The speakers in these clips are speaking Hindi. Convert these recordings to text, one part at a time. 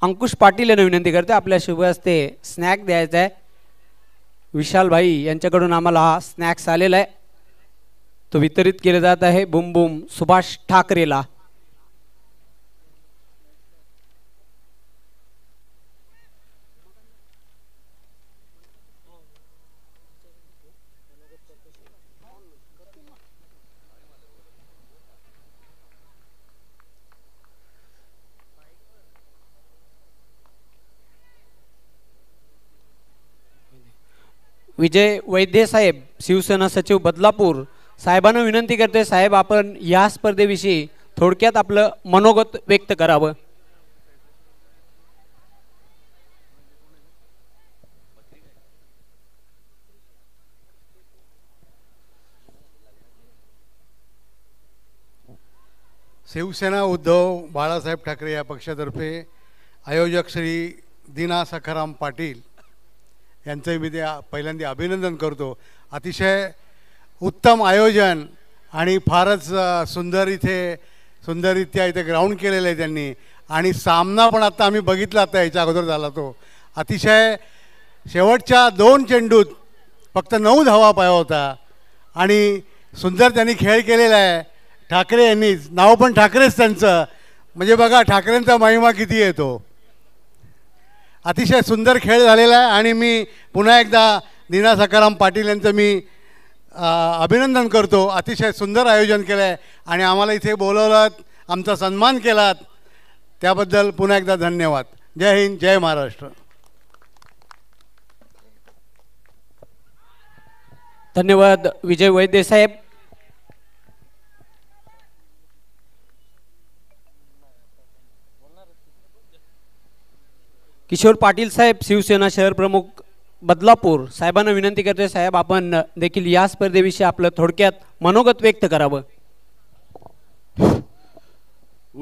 अंकुश पाटील यांना विनंती करते आपल्या शुभ हस्ते स्नॅक द्यायचा आहे। विशाल भाई यांच्याकडून आम्हाला हा स्नॅक्स आलेला आहे, तो वितरित केला जात आहे बुम बुम सुभाष ठाकरेला। विजय वैद्य साहेब शिवसेना सचिव बदलापूर साहेबांना विनंती करते, साहेब आपण या स्पर्धेविषयी थोडक्यात आपलं मनोगत व्यक्त करावं। शिवसेना उद्धव बाळासाहेब ठाकरे या पक्षातर्फे आयोजक श्री दीना सखाराम पाटील यांचे मी पहिल्यांदा अभिनंदन करतो। अतिशय उत्तम आयोजन आणि फारच सुंदररित्या इथे ग्राउंड केलेलं आहे त्यांनी, आणि सामना पण आता आम्ही बघितला, आता याच्या अगोदर झाला तो अतिशय शेवटच्या 2 चेंडूत फक्त 9 धावा पाया होता आणि सुंदर त्यांनी खेळ केलेला आहे। ठाकरे यांनीच, नाव पण ठाकरेच त्यांचं, म्हणजे बघा ठाकरेंचा महिमा किती येतो। अतिशय सुंदर खेळ झालेला आहे आणि मी पुन्हा एकदा दीना सखाराम पाटील यांचं मी अभिनंदन करतो। अतिशय सुंदर आयोजन केलं आहे आणि आम्हाला इथे बोलवलं, आमचा सन्मान केलात, त्याबद्दल पुन्हा एकदा धन्यवाद। जय हिंद, जय महाराष्ट्र। धन्यवाद विजय वैद्य साहेब। किशोर पाटील साहेब शिवसेना शहर प्रमुख बदलापूर साहेबांना विनंती करते, साहेब आपण देखील या स्पर्धेविषयी आपलं थोडक्यात मनोगत व्यक्त करावं।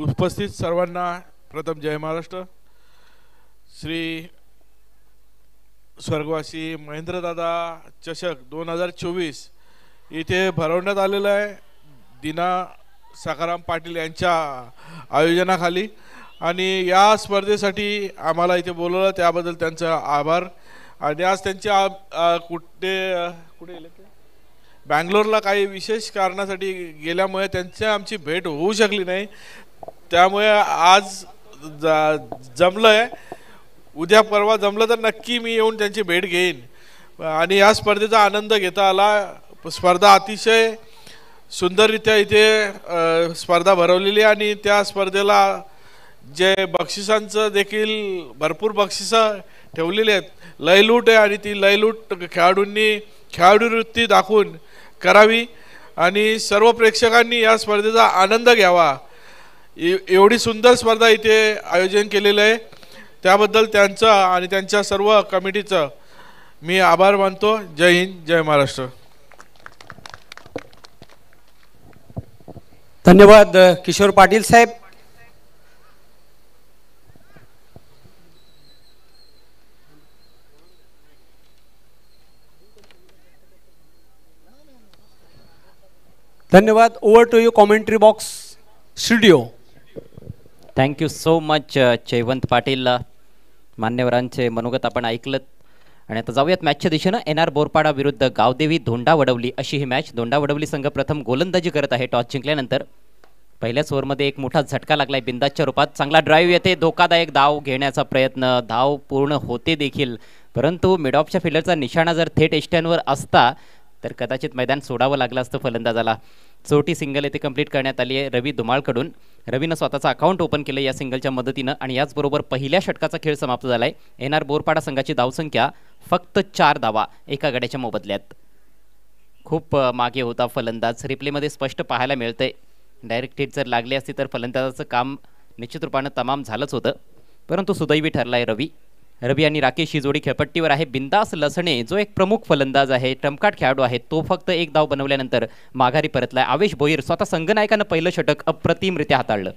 उपस्थित सर्वांना प्रथम जय महाराष्ट्र। श्री स्वर्गवासी महेंद्रदादा चषक 2024 इथे भरवण्यात आलेला आहे दीना सखाराम पाटील यांच्या आयोजनाखाली, आणि या स्पर्धेसाठी आम्हाला इथे बोलवलं त्याबद्दल त्यांचा आभार। आणि आज त्यांच्या कुठे बँगलोरला काही विशेष कारणासाठी गेल्यामुळे त्यांची आमची भेट होऊ शकली नाही, त्यामुळे आज जमलंय, उद्या परवा जमलं तर नक्की मी येऊन त्यांची भेट घेईन आणि या स्पर्धेचा आनंद घेता आला। स्पर्धा अतिशय सुंदररित्या इथे स्पर्धा भरवलेली आणि त्या स्पर्धेला जे बक्षिसांचं देखील भरपूर बक्षिसं ठेवलेली आहेत। लयलूट आहे आणि ती लयलूट खेळाडूंनी खेळाडूवृत्ती दाखवून करावी आणि सर्व प्रेक्षकांनी या स्पर्धेचा आनंद घ्यावा। एवढी सुंदर स्पर्धा इथे आयोजन केलेलं आहे, त्याबद्दल त्यांचं आणि त्यांच्या सर्व कमिटीचं मी आभार मानतो। जय हिंद, जय महाराष्ट्र। धन्यवाद किशोर पाटील साहेब। धन्यवाद। Over to you commentary box studio. Thank you so much Jaywant Patil. मान्यवरांचे मनोगत आपण ऐकलं आणि आता जाऊयात मॅचच्या दिशेनं। NR बोरपाडा विरुद्ध गावदेवी धोंडा वडवली अशी ही मॅच। धोंडा वडवली संघ प्रथम गोलंदाजी करत आहे टॉस जिंकल्यानंतर। पहिल्याच ओव्हरमध्ये एक मोठा झटका लागलाय बिंदासच्या रूपात, चांगला ड्राईव्ह येते, धोकादायक धाव घेण्याचा प्रयत्न, धाव पूर्ण होते देखील, परंतु मिड ऑफच्या फिल्डरचा निशाणा जर थेट एष्ट्यांवर असता तर कदाचित मैदान सोडावं लागलं असतं फलंदाजाला। चोटी सिंगल येथे कंप्लीट करण्यात आली आहे रवी धुमाळकडून। रवीनं स्वतःचं अकाउंट ओपन केलं या सिंगलच्या मदतीनं आणि याचबरोबर पहिल्या षटकाचा खेळ समाप्त झालाय। NR बोरपाडा संघाची धावसंख्या फक्त 4 धावा एका गड्याच्या मोबदल्यात। खूप मागे होता फलंदाज, रिप्लेमध्ये स्पष्ट पाहायला मिळतंय। डायरेक्ट हिट जर लागली असती तर फलंदाजाचं काम निश्चित रूपानं तमाम झालंच होतं, परंतु सुदैवी ठरलाय रवी। रवी आणि राकेश ही जोडी खेळपट्टीवर आहे। बिंदास लसणे जो एक प्रमुख फलंदाज आहे, ट्रम्पकार्ड खेळाडू आहे, तो फक्त एक धाव बनवल्यानंतर माघारी परतलाय। आवेश भोईर स्वतः संघनायकानं पहिलं षटक अप्रतिमरित्या हाताळलं।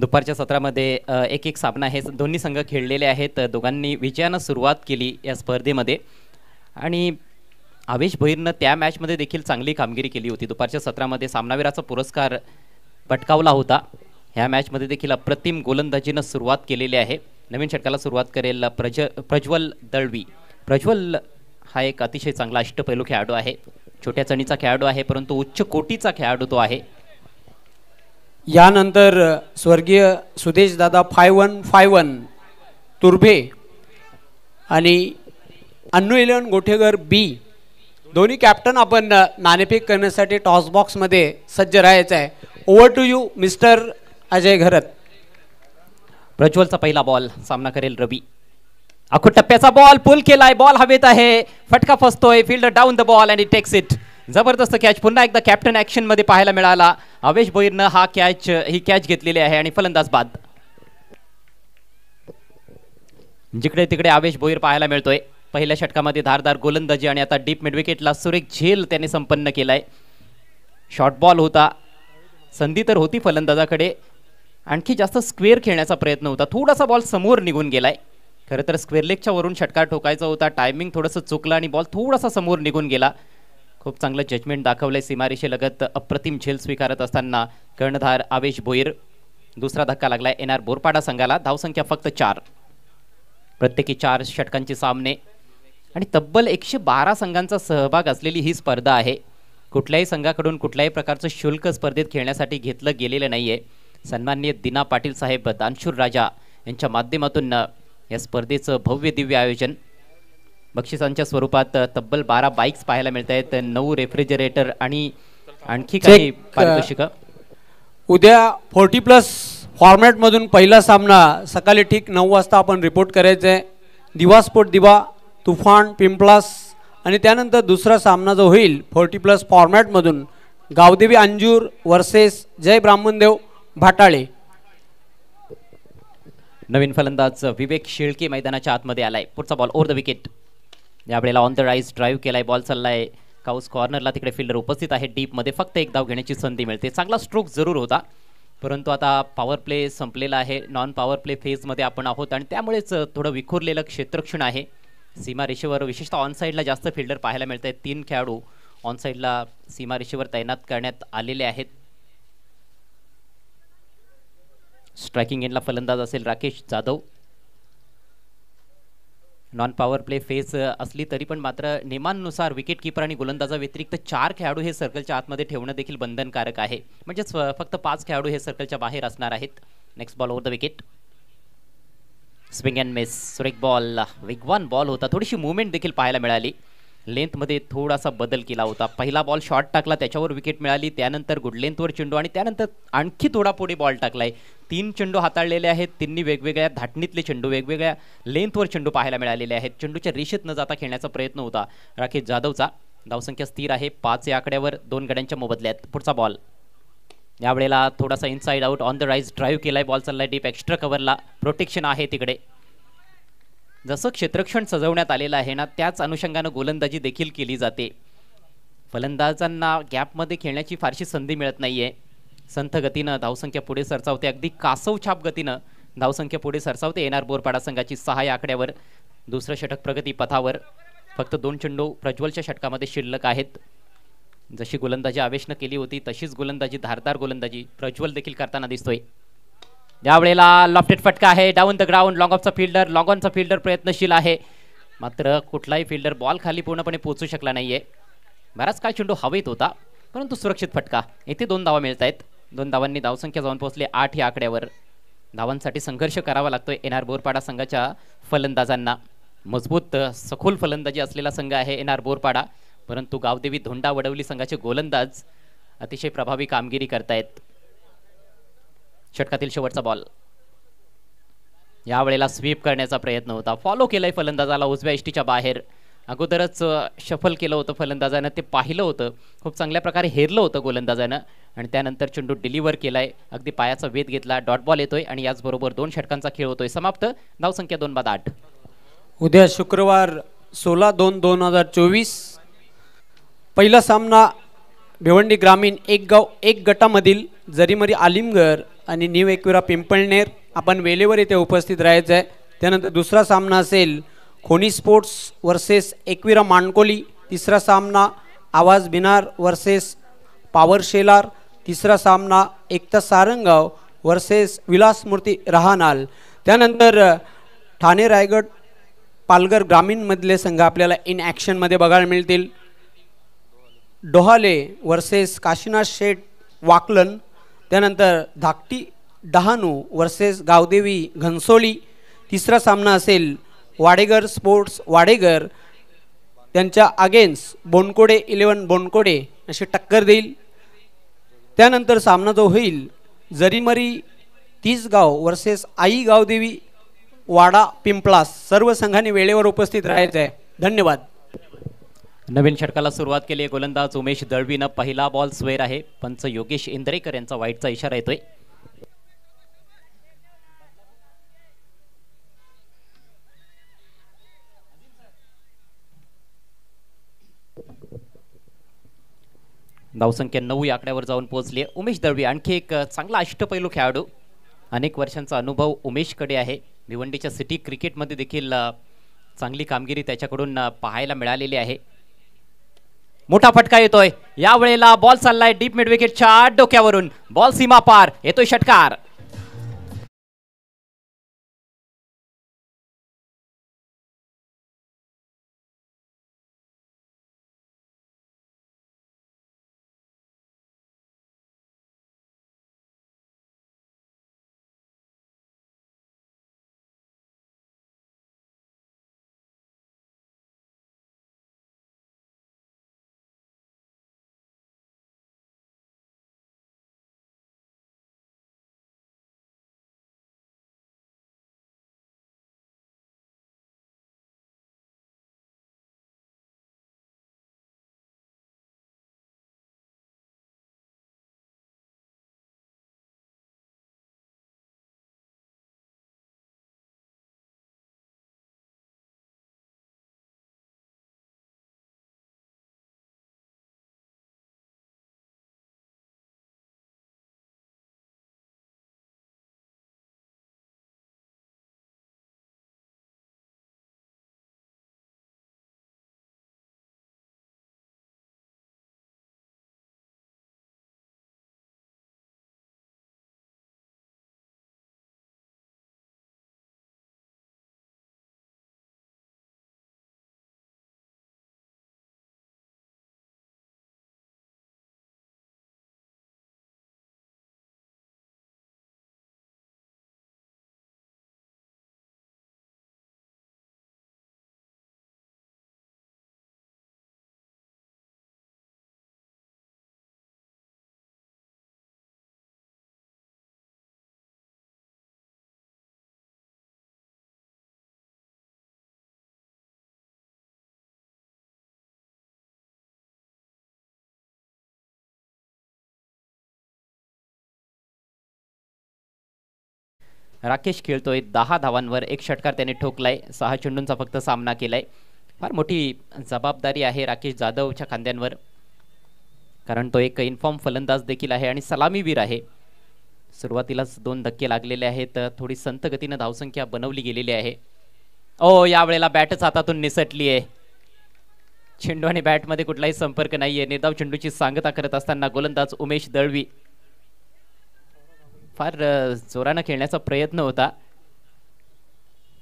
दुपारच्या सत्रामध्ये एक एक सामना हे दोन्ही संघ खेळलेले आहेत. दोघांनी विजयानं सुरुवात केली या स्पर्धेमध्ये आणि आवेश भोईरनं त्या मॅचमध्ये देखील चांगली कामगिरी केली होती. दुपारच्या सत्रामध्ये सामनावीराचा पुरस्कार पटकावला होता. ह्या मॅचमध्ये देखील अप्रतिम गोलंदाजीनं सुरुवात केलेली आहे. नवीन षटकाला सुरुवात करेल प्रज्वल दळवी. प्रज्वल हा एक अतिशय चांगला अष्टपैलू खेळाडू आहे. छोट्या चणीचा खेळाडू आहे परंतु उच्च कोटीचा खेळाडू तो आहे. यानंतर स्वर्गीय सुदेश दादा 5151 तुर्भे आणि अन्नू 11 गोठेगर बी दोन्ही कॅप्टन आपण नाणेफेक करण्यासाठी टॉस बॉक्समध्ये सज्ज राहायचं आहे. Over to you mister Ajay Gharat. प्रज्वलचा पहिला बॉल सामना करेल रवी. आखो टप्प्याचा बॉल पुल केलाय. बॉल हवेत आहे. फटका फसतोय. Fielder down the ball and it takes it. जबरदस्त कॅच पुन्हा एकदा कॅप्टन ऍक्शन मध्ये पाहायला मिळाला. आवेश भोईरनं ही कॅच घेतलेली आहे आणि फलंदाज बाद. जिकडे तिकडे आवेश भोईर पाहायला मिळतोय. पहिल्या षटकामध्ये धारदार गोलंदाजी आणि आता डीप मिडविकेटला सुरेख झेल त्याने संपन्न केलाय. शॉर्ट बॉल होता. संधी तर होती फलंदाजाकडे. आणखी जास्त स्क्वेअर खेळण्याचा प्रयत्न होता. थोडासा बॉल समोर निघून गेलाय. खरं तर स्क्वेअर लेगच्या वरून षटकार ठोकायचा होता. टायमिंग थोडंसं चुकलं आणि बॉल थोडासा समोर निघून गेला. खूप चांगलं जजमेंट दाखवलंय सीमारेषेलगत अप्रतिम झेल स्वीकारत असताना कर्णधार आवेश भोईर. दुसरा धक्का लागलाय एनआर बोरपाडा संघाला. धावसंख्या फक्त 4. प्रत्येकी 4 षटकांचे सामने आणि तब्बल 112 संघांचा सहभाग असलेली ही स्पर्धा आहे. कुठल्याही संघाकडून कुठल्याही प्रकारचं शुल्क स्पर्धेत खेळण्यासाठी घेतलं गेलेलं नाहीये. सन्माननीय दिना पाटील साहेब दानशूर राजा यांच्या माध्यमातून या स्पर्धेचं भव्य दिव्य आयोजन. बक्षिसांच्या स्वरूपात तब्बल 12 बाईक्स पाहायला मिळत आहेत. 9 रेफ्रिजरेटर आणि आणखी काही पारितोषिकं. उद्या 40+ फॉर्मॅटमधून पहिला सामना सकाळी ठीक 9 वाजता आपण रिपोर्ट करायचं आहे. दिवा स्पोर्ट दिवा तुफान पिंपलास आणि त्यानंतर दुसरा सामना जो होईल 40+ फॉर्मॅटमधून गावदेवी अंजूर वर्सेस जय ब्राह्मणदेव भाटाळे. नवीन फलंदाज विवेक शेळके मैदानाच्या आतमध्ये आलाय. पुढचा बॉल ओव्हर द विकेट. यावेळेला ऑन द राईज ड्राईव्ह केलाय. बॉल चाललाय काउस कॉर्नरला. तिकडे फिल्डर उपस्थित आहे. डीपमध्ये फक्त एक धाव घेण्याची संधी मिळते. चांगला स्ट्रोक जरूर होता परंतु आता पॉवर प्ले संपलेला आहे. नॉन पॉवर प्ले फेजमध्ये आपण आहोत आणि त्यामुळेच थोडं विखुरलेलं क्षेत्रक्षण आहे. सीमारेषेवर विशेषतः ऑन साईडला जास्त फिल्डर पाहायला मिळत आहेत. 3 खेळाडू ऑन साईडला सीमारेषेवर तैनात करण्यात आलेले आहेत. स्ट्रायकिंग एंडला फलंदाज असेल Rakesh Jadhav. Non power play phase असली तरी पण मात्र नियमांनुसार विकेट कीपर आणि गोलंदाजा व्यतिरिक्त 4 खेळाडू हे सर्कलच्या आतमध्ये ठेवणं देखील बंधनकारक आहे. म्हणजेच फक्त 5 खेळाडू हे सर्कलच्या बाहेर असणार आहेत. Next ball over the wicket. Swing and miss. सुरेख बॉल. वेगवान बॉल होता. थोडीशी मुवमेंट देखील पाहायला मिळाली. लेंथमध्ये थोडासा बदल केला होता. पहिला बॉल शॉर्ट टाकला त्याच्यावर विकेट मिळाली. त्यानंतर गुड लेंथवर चेंडू आणि त्यानंतर आणखी थोडा पुढे बॉल टाकलाय. 3 चेंडू हाताळलेले आहेत. तिन्ही वेगवेगळ्या धाटणीतले चेंडू वेगवेगळ्या लेंथवर चेंडू पाहायला मिळालेले आहेत. चेंडूच्या रेषेत न जाता खेळण्याचा प्रयत्न होता राकेश जाधवचा. धावसंख्या स्थिर आहे 5 या आकड्यावर 2 गड्यांच्या मोबदल्यात. पुढचा बॉल. यावेळेला थोडासा inside out on the rise drive केलाय. बॉल चाललाय डीप एक्स्ट्रा कव्हरला. प्रोटेक्शन आहे तिकडे. जसं क्षेत्रक्षण सजवण्यात आलेलं आहे ना त्याच अनुषंगानं गोलंदाजी देखील केली जाते. फलंदाजांना गॅपमध्ये खेळण्याची फारशी संधी मिळत नाहीये. संथ गतीनं धावसंख्या पुढे सरसावते. अगदी कासव छाप गतीनं धावसंख्या पुढे सरसावते. एनआर बोरपाडा संघाची 6 या आकड्यावर. दुसरं षटक प्रगती पथावर. फक्त 2 चेंडू प्रज्वलच्या षटकामध्ये शिल्लक आहेत. जशी गोलंदाजी आवेशनं केली होती तशीच गोलंदाजी धारदार गोलंदाजी प्रज्वल देखील करताना दिसतोय. यावेळेला लॉफ्टेड फटका आहे. Down the ground. लॉंग ऑफचा फिल्डर. लॉंग ऑनचा फिल्डर प्रयत्नशील आहे मात्र कुठलाही फिल्डर बॉल खाली पूर्णपणे पोहोचू शकला नाहीये. बराच काय चेंडू हवेत होता परंतु सुरक्षित फटका. येथे 2 धावा मिळत आहेत. 2 धावांनी धावसंख्या जाऊन पोहोचले 8 या आकड्यावर. धावांसाठी संघर्ष करावा लागतोय एनआर बोरपाडा संघाच्या फलंदाजांना. मजबूत सखोल फलंदाजी असलेला संघ आहे एनआर बोरपाडा परंतु गावदेवी धोंडा वडवली संघाचे गोलंदाज अतिशय प्रभावी कामगिरी करतायत. षटकातील शेवटचा बॉल. यावेळेला स्वीप करण्याचा प्रयत्न होता. फॉलो केलाय फलंदाजाला उजव्या इष्टीच्या बाहेर. अगोदरच शफल केलं होतं फलंदाजानं. ते पाहिलं होतं. खूप चांगल्या प्रकारे हेरलं होतं गोलंदाजानं आणि त्यानंतर चेंडू डिलिव्हर केलाय. अगदी पायाचा वेध घेतला. डॉट बॉल येतोय आणि याचबरोबर 2 षटकांचा खेळ होतोय. समाप्त. धावसंख्या 2/8. उद्या शुक्रवार 16/2/2024 पहिला सामना भिवंडी ग्रामीण 1 गाव 1 गटामधील जरीमरी आलिमगर आणि न्यू एकविरा पिंपळनेर आपण वेळेवर इथे उपस्थित राहायचं आहे. त्यानंतर दुसरा सामना असेल खोनी स्पोर्ट्स वर्सेस एकविरा मानकोली. तिसरा सामना आवाज बिनार वर्सेस पॉवर शेलार. तिसरा सामना एकता सारंगाव वर्सेस विलासमूर्ती रहानाल. त्यानंतर ठाणे रायगड पालघर ग्रामीणमधले संघ आपल्याला इन ॲक्शनमध्ये बघायला मिळतील. डोहाले वर्सेस काशीनाथ शेठ वाकलन. त्यानंतर धाकटी डहाणू वर्सेस गावदेवी घनसोली. तिसरा सामना असेल वाडेगर स्पोर्ट्स वाडेगर त्यांच्या अगेन्स्ट बोनकोडे 11 बोनकोडे अशी टक्कर देईल. त्यानंतर सामना जो होईल जरीमरी 30 गाव वर्सेस आई गावदेवी वाडा पिंपळास. सर्व संघांनी वेळेवर उपस्थित राहायचं आहे. धन्यवाद. नवीन षटकाला सुरुवात केली आहे. गोलंदाज उमेश दळवीनं पहिला बॉल स्वेर आहे. पंच योगेश इंद्रेकर यांचा वाईटचा इशारा येतोय. धावसंख्या 9 या आकड्यावर जाऊन पोहोचली आहे. उमेश दळवी आणखी एक चांगला अष्टपैलू खेळाडू. अनेक वर्षांचा अनुभव उमेशकडे आहे. भिवंडीच्या सिटी क्रिकेटमध्ये देखील चांगली कामगिरी त्याच्याकडून पाहायला मिळालेली आहे. मोठा फटका येतोय. यावेळेला बॉल चाललाय डीप मिड विकेटच्या डोक्यावरून. बॉल सीमा पार येतोय षटकार. राकेश खेळतोय 10 धावांवर. एक षटकार त्याने ठोकलाय. 6 चेंडूंचा फक्त सामना केलाय. फार मोठी जबाबदारी आहे राकेश जाधवच्या खांद्यांवर, कारण तो एक इन्फॉर्म फलंदाज देखील आहे आणि सलामीवीर आहे. सुरुवातीलाच 2 धक्के लागलेले आहेत. थोडी संत गतीने धावसंख्या बनवली गेलेली आहे. ओ यावेळेला बॅटच हातातून निसटली आहे. चेंडू आणि बॅटमध्ये कुठलाही संपर्क नाहीये. निर्धाव चेंडूची सांगता करत असताना गोलंदाज उमेश दळवी फार जोरानं खेळण्याचा प्रयत्न होता.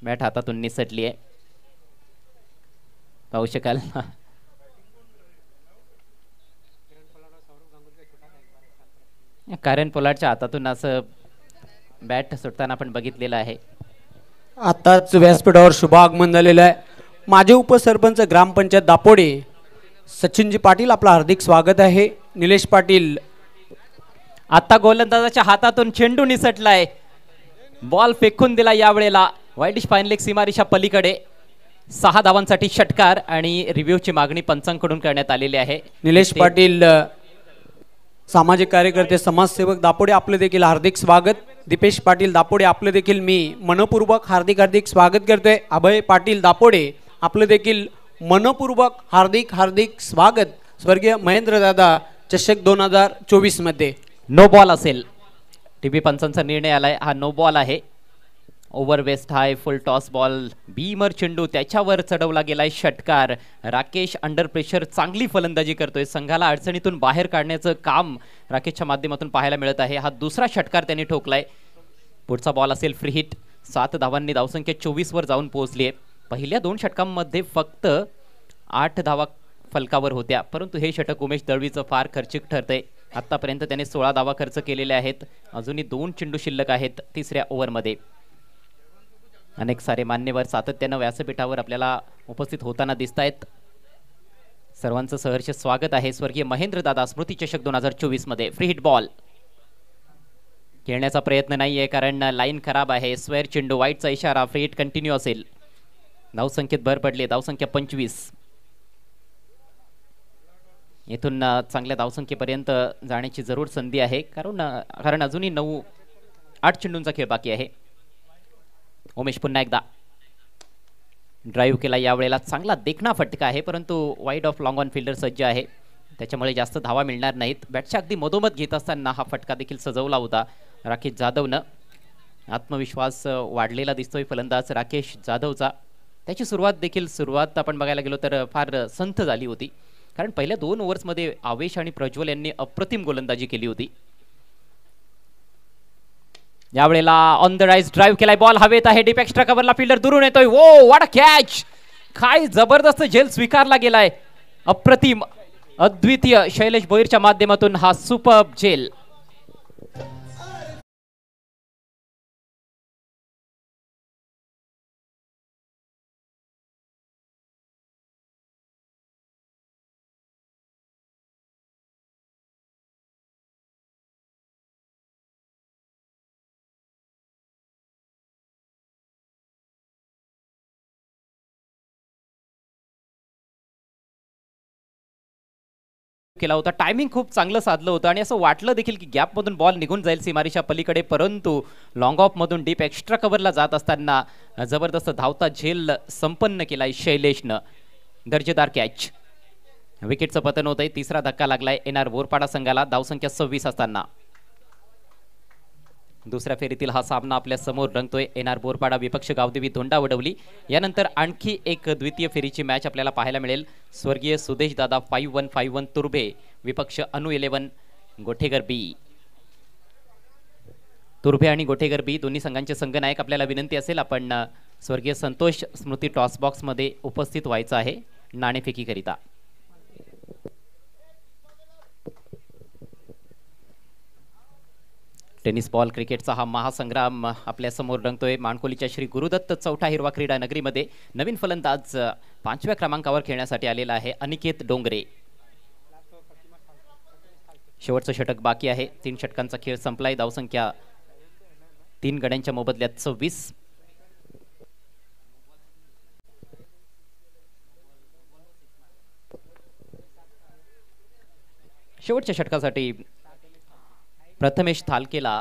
बॅट हातातून निसटली आहे. पाहू शकाल कारण पोलार्डच्या हातातून असं बॅट सुटताना आपण बघितलेलं आहे. आताच व्यासपीठावर शुभ आगमन झालेलं आहे. माझे उपसरपंच ग्रामपंचायत दापोडे सचिनजी पाटील आपलं हार्दिक स्वागत आहे. निलेश पाटील आता गोलंदाजाच्या हातातून चेंडू निसटलाय. बॉल फेकून दिला. यावेळेला वाईडिश फाईन सीमारेषा पलीकडे. 6 धावांसाठी षटकार आणि रिव्ह्यूची मागणी पंचांकडून करण्यात आलेली आहे. निलेश पाटील सामाजिक कार्यकर्ते समाजसेवक दापोडे आपलं देखील हार्दिक स्वागत. दीपेश पाटील दापोडे आपलं देखील मी मनपूर्वक हार्दिक स्वागत करतोय. अभय पाटील दापोडे आपलं देखील मनपूर्वक हार्दिक स्वागत. स्वर्गीय महेंद्र दादा चषक 2024 मध्ये नो बॉल असेल. टीबी पंचांचा निर्णय आलाय, हा नो बॉल आहे. ओव्हर वेस्ट हाय फुल टॉस बॉल, बीमर चेंडू त्याच्यावर चढवला गेलाय षटकार. राकेश अंडर प्रेशर चांगली फलंदाजी करतोय, संघाला अडचणीतून बाहेर काढण्याचं काम राकेशच्या माध्यमातून पाहायला मिळत आहे. हा दुसरा षटकार त्यांनी ठोकलाय. पुढचा बॉल असेल फ्री हिट. 7 धावांनी धावसंख्या 24 वर जाऊन पोहोचली आहे. पहिल्या 2 षटकांमध्ये फक्त 8 धावा फलकावर होत्या, परंतु हे षटक उमेश दळवीचं फार खर्चिक ठरतंय. आतापर्यंत त्याने 16 धावा खर्च केलेले आहेत. अजूनही 2 चेंडू शिल्लक आहेत तिसऱ्या ओव्हरमध्ये. अनेक सारे मान्यवर सातत्यानं व्यासपीठावर आपल्याला उपस्थित होताना दिसत आहेत. सर्वांचं सहर्ष स्वागत आहे. स्वर्गीय महेंद्र दादा स्मृती चषक 2024 मध्ये फ्री हिट बॉल खेळण्याचा प्रयत्न नाहीये, कारण लाईन खराब आहे. स्क्वेअर चेंडू, वाईटचा इशारा. फ्री हिट कंटिन्यू असेल. धावसंख्येत भर पडली, धावसंख्या 25. येथून चांगल्या धावसंख्येपर्यंत जाण्याची जरूर संधी आहे, कारण अजूनही 8 चेंडूंचा खेळ बाकी आहे. उमेश पुन्हा एकदा ड्राईव्ह केला. यावेळेला चांगला देखणा फटका आहे, परंतु wide of long on fielder सज्ज आहे, त्याच्यामुळे जास्त धावा मिळणार नाहीत. बॅटच्या अगदी मधोमध घेत असताना हा फटका देखील सजवला होता राकेश जाधवनं. आत्मविश्वास वाढलेला दिसतोय फलंदाज राकेश जाधवचा. त्याची सुरुवात आपण बघायला गेलो तर फार संथ झाली होती, कारण पहिल्या 2 ओव्हर्समध्ये आवेश आणि प्रज्वल यांनी अप्रतिम गोलंदाजी केली होती. यावेळेला ऑन द राईज ड्राईव्ह केलाय, बॉल हवेत आहे. डीप एक्स्ट्रा कव्हरला फिल्डर दुरून येतोय. Oh what a catch! काय जबरदस्त झेल स्वीकारला गेलाय. अप्रतिम, अद्वितीय शैलेश भोईरच्या माध्यमातून हा सुपर्ब झेल. केला होता. टायमिंग खूप चांगलं साधलं होतं आणि असं वाटलं देखील की गॅप मधून बॉल निघून जाईल सीमारेषा पलीकडे, परंतु लॉंग ऑफ मधून डीप एक्स्ट्रा कव्हरला जात असताना जबरदस्त धावता झेल संपन्न केलाय शैलेशनं. दर्जेदार कॅच. विकेटचं पतन होतंय. तिसरा धक्का लागलाय एनआर बोरपाडा संघाला धावसंख्या 26 असताना. दुसऱ्या फेरीतील हा सामना आपल्या समोर रंगतोय. एनआर बोरपाडा विपक्ष गावदेवी धोंडा वडवली. यानंतर आणखी एक द्वितीय फेरीची मॅच आपल्याला पाहायला मिळेल. स्वर्गीय सुदेश दादा 5151 तुर्भे विपक्ष अनु 11 गोठेगर बी. तुर्भे आणि गोठेगर बी दोन्ही संघांचे संघनायक आपल्याला विनंती असेल, आपण स्वर्गीय संतोष स्मृती टॉस बॉक्स मध्ये उपस्थित व्हायचं आहे नाणेफेकीकरिता. टेनिस बॉल क्रिकेटचा हा महासंग्राम आपल्या समोर रंगतोय. माणकोलीच्या श्री गुरुदत्त चौथा हिरवा क्रीडा नगरीमध्ये नवीन फलंदाज 5व्या क्रमांकावर खेळण्यासाठी आलेला आहे अनिकेत डोंगरे. शेवटचं षटक बाकी आहे. 3 षटकांचा खेळ संपलाय. धावसंख्या 3 गड्यांच्या मोबदल्यात 26. शेवटच्या षटकासाठी प्रथमेश थालकेला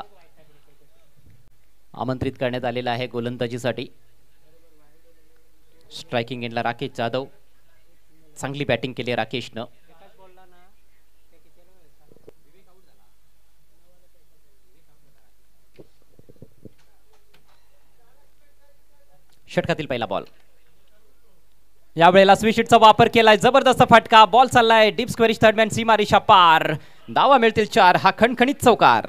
आमंत्रित करण्यात आलेला आहे गोलंदाजीसाठी. स्ट्रायकिंग एंडला राकेश जाधव. चांगली बॅटिंग केली राकेशनं. षटकातील पहिला बॉल. यावेळेला स्विशिटचा वापर केलाय. जबरदस्त फटका. बॉल चाललाय डीप स्क्वेअरिश थर्डमॅन सीमारेषा पार. धावा मिळतील 4. हा खणखणीत चौकार.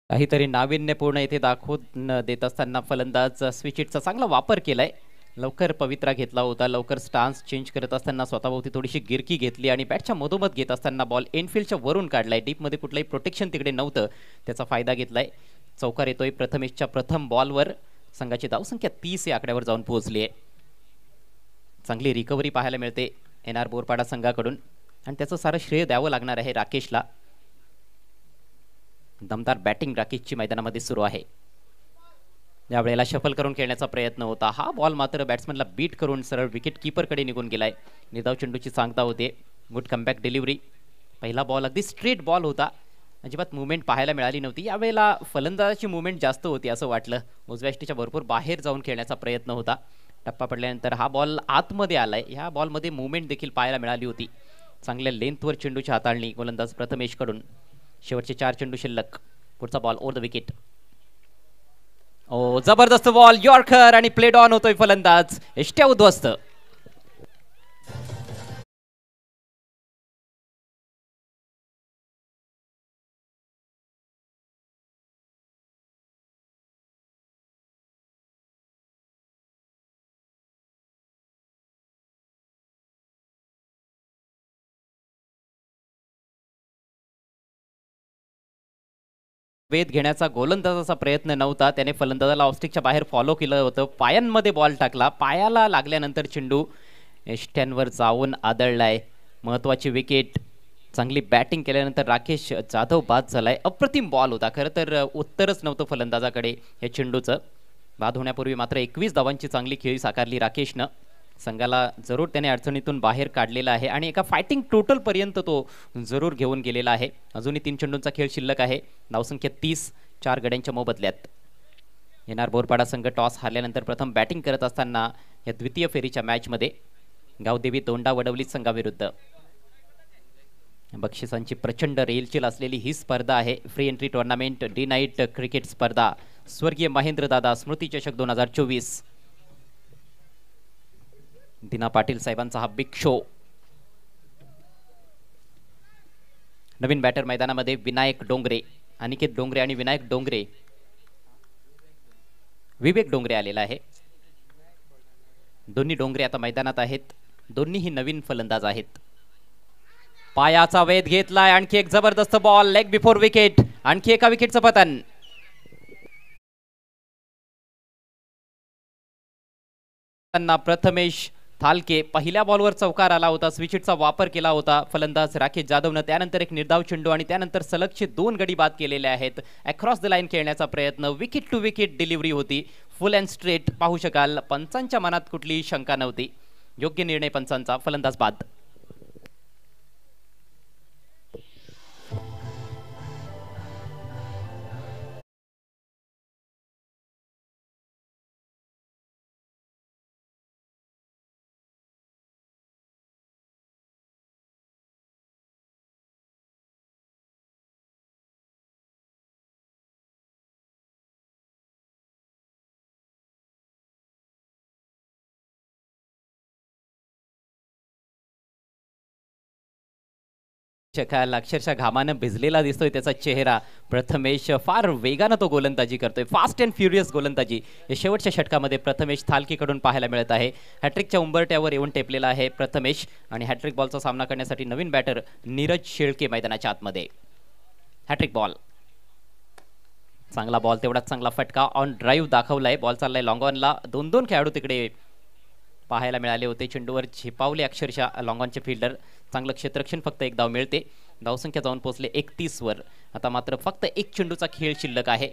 काहीतरी नाविन्यपूर्ण येथे दाखवून देत असताना फलंदाज स्विचिटचा चांगला वापर केलाय. लवकर पवित्रा घेतला होता. लवकर स्टान्स चेंज करत असताना स्वतःभोवती थोडीशी गिरकी घेतली आणि बॅटच्या मधोमध घेत असताना बॉल एनफिल्डच्या वरून काढलाय. डीपमध्ये कुठलाही प्रोटेक्शन तिकडे नव्हतं, त्याचा फायदा घेतलाय. चौकार येतोय प्रथमेशच्या प्रथम बॉलवर. संघाची धावसंख्या 30 या आकड्यावर जाऊन पोहोचली आहे. चांगली रिकव्हरी पाहायला मिळते एनआर बोरपाडा संघाकडून आणि त्याचं सारं श्रेय द्यावं लागणार आहे राकेशला. दमदार बॅटिंग राकेशची मैदानामध्ये सुरू आहे. यावेळेला शफल करून खेळण्याचा प्रयत्न होता. हा बॉल मात्र बॅट्समनला बीट करून सरळ विकेट कीपरकडे निघून गेलाय. निर्धाव चेंडूची सांगता होते. Good comeback delivery. पहिला बॉल अगदी स्ट्रेट बॉल होता. अजिबात मुवमेंट पाहायला मिळाली नव्हती. यावेळेला फलंदाजाची मुवमेंट जास्त होती असं वाटलं. उजव्या यष्टीच्या भरपूर बाहेर जाऊन खेळण्याचा प्रयत्न होता. टप्पा पडल्यानंतर हा बॉल आतमध्ये आलाय. ह्या बॉलमध्ये मुवमेंट देखील पाहायला मिळाली होती. चांगल्या लेंथवर चेंडूची हाताळणी गोलंदाज प्रथमेशकडून. शेवटचे 4 चेंडू शिल्लक. पुढचा बॉल ओव्हर द विकेट. ओ जबरदस्त बॉल यॉर्कर आणि प्लेड ऑन होतोय फलंदाज. एष्ट्या उद्ध्वस्त. वेध घेण्याचा गोलंदाजाचा प्रयत्न नव्हता. त्याने फलंदाजाला ऑफस्टिकच्या बाहेर फॉलो केलं होतं. पायांमध्ये बॉल टाकला. पायाला लागल्यानंतर चेंडू एष्ट्यांवर जाऊन आदळलाय. महत्वाची विकेट. चांगली बॅटिंग केल्यानंतर राकेश जाधव बाद झालाय. अप्रतिम बॉल होता. खरं तर उत्तरच नव्हतं फलंदाजाकडे या चेंडूचं. बाद होण्यापूर्वी मात्र 21 धावांची चांगली खेळी साकारली राकेशनं. संघाला जरूर त्याने अडचणीतून बाहेर काढलेला आहे आणि एका फायटिंग टोटल पर्यंत तो जरूर घेऊन गेलेला आहे. अजूनही 3 चेंडूंचा खेळ शिल्लक आहे. धावसंख्या 30. 4 गड्यांच्या मोबदल्यात. एनआर बोरपाडा संघ टॉस हारल्यानंतर प्रथम बॅटिंग करत असताना या द्वितीय फेरीच्या मॅचमध्ये गावदेवी दोंडा वडवली संघाविरुद्ध. बक्षिसांची प्रचंड रेलचेल असलेली ही स्पर्धा आहे. Free entry tournament day night cricket स्पर्धा. स्वर्गीय महेंद्रदादा स्मृती चषक 2024. दिना पाटील साहेबांचा हा बिग शो. नवीन बॅटर मैदानामध्ये विनायक डोंगरे, अनिकेत डोंगरे आणि विनायक डोंगरे. विवेक डोंगरे आलेला आहे. दोन्ही डोंगरे आता मैदानात आहेत. दोन्हीही नवीन फलंदाज आहेत. पायाचा वेध घेतलाय. आणखी एक जबरदस्त बॉल लेग बिफोर विकेट. आणखी एका विकेटचं पतन. प्रथमेश थालके पहिल्या बॉलवर चौकार आला होता. स्विचिटचा वापर केला होता फलंदाज राकेश जाधवनं. त्यानंतर एक निर्धाव चेंडू आणि त्यानंतर सलगचे 2 गडी बाद केलेले आहेत. अक्रॉस द लाईन खेळण्याचा प्रयत्न. विकेट टू विकेट डिलिव्हरी होती. Full and straight. पाहू शकाल पंचांच्या मनात कुठलीही शंका नव्हती. योग्य निर्णय पंचांचा. फलंदाज बाद. शकाल अक्षरशः घामानं भिजलेला दिसतोय त्याचा चेहरा. प्रथमेश फार वेगानं तो गोलंदाजी करतोय. फास्ट अँड फ्युरियस गोलंदाजी या शेवटच्या षटकामध्ये प्रथमेश थालकीकडून पाहायला मिळत आहे. हॅट्रिकच्या उंबरट्यावर येऊन टेपलेला आहे प्रथमेश. आणि हॅट्रिक बॉलचा सामना करण्यासाठी नवीन बॅटर नीरज शेळके मैदानाच्या आतमध्ये. Hat trick ball. चांगला बॉल. तेवढाच चांगला फटका. ऑन ड्राईव्ह दाखवलाय. बॉल चाललाय लॉंग ऑनला. 2 खेळाडू तिकडे पाहायला मिळाले होते. चेंडूवर झेपावले अक्षरशः लॉंगॉनचे फिल्डर. चांगलं क्षेत्ररक्षण. फक्त 1 धाव मिळते. धावसंख्या जाऊन पोहोचले 31 वर. आता मात्र फक्त 1 चेंडूचा खेळ शिल्लक आहे.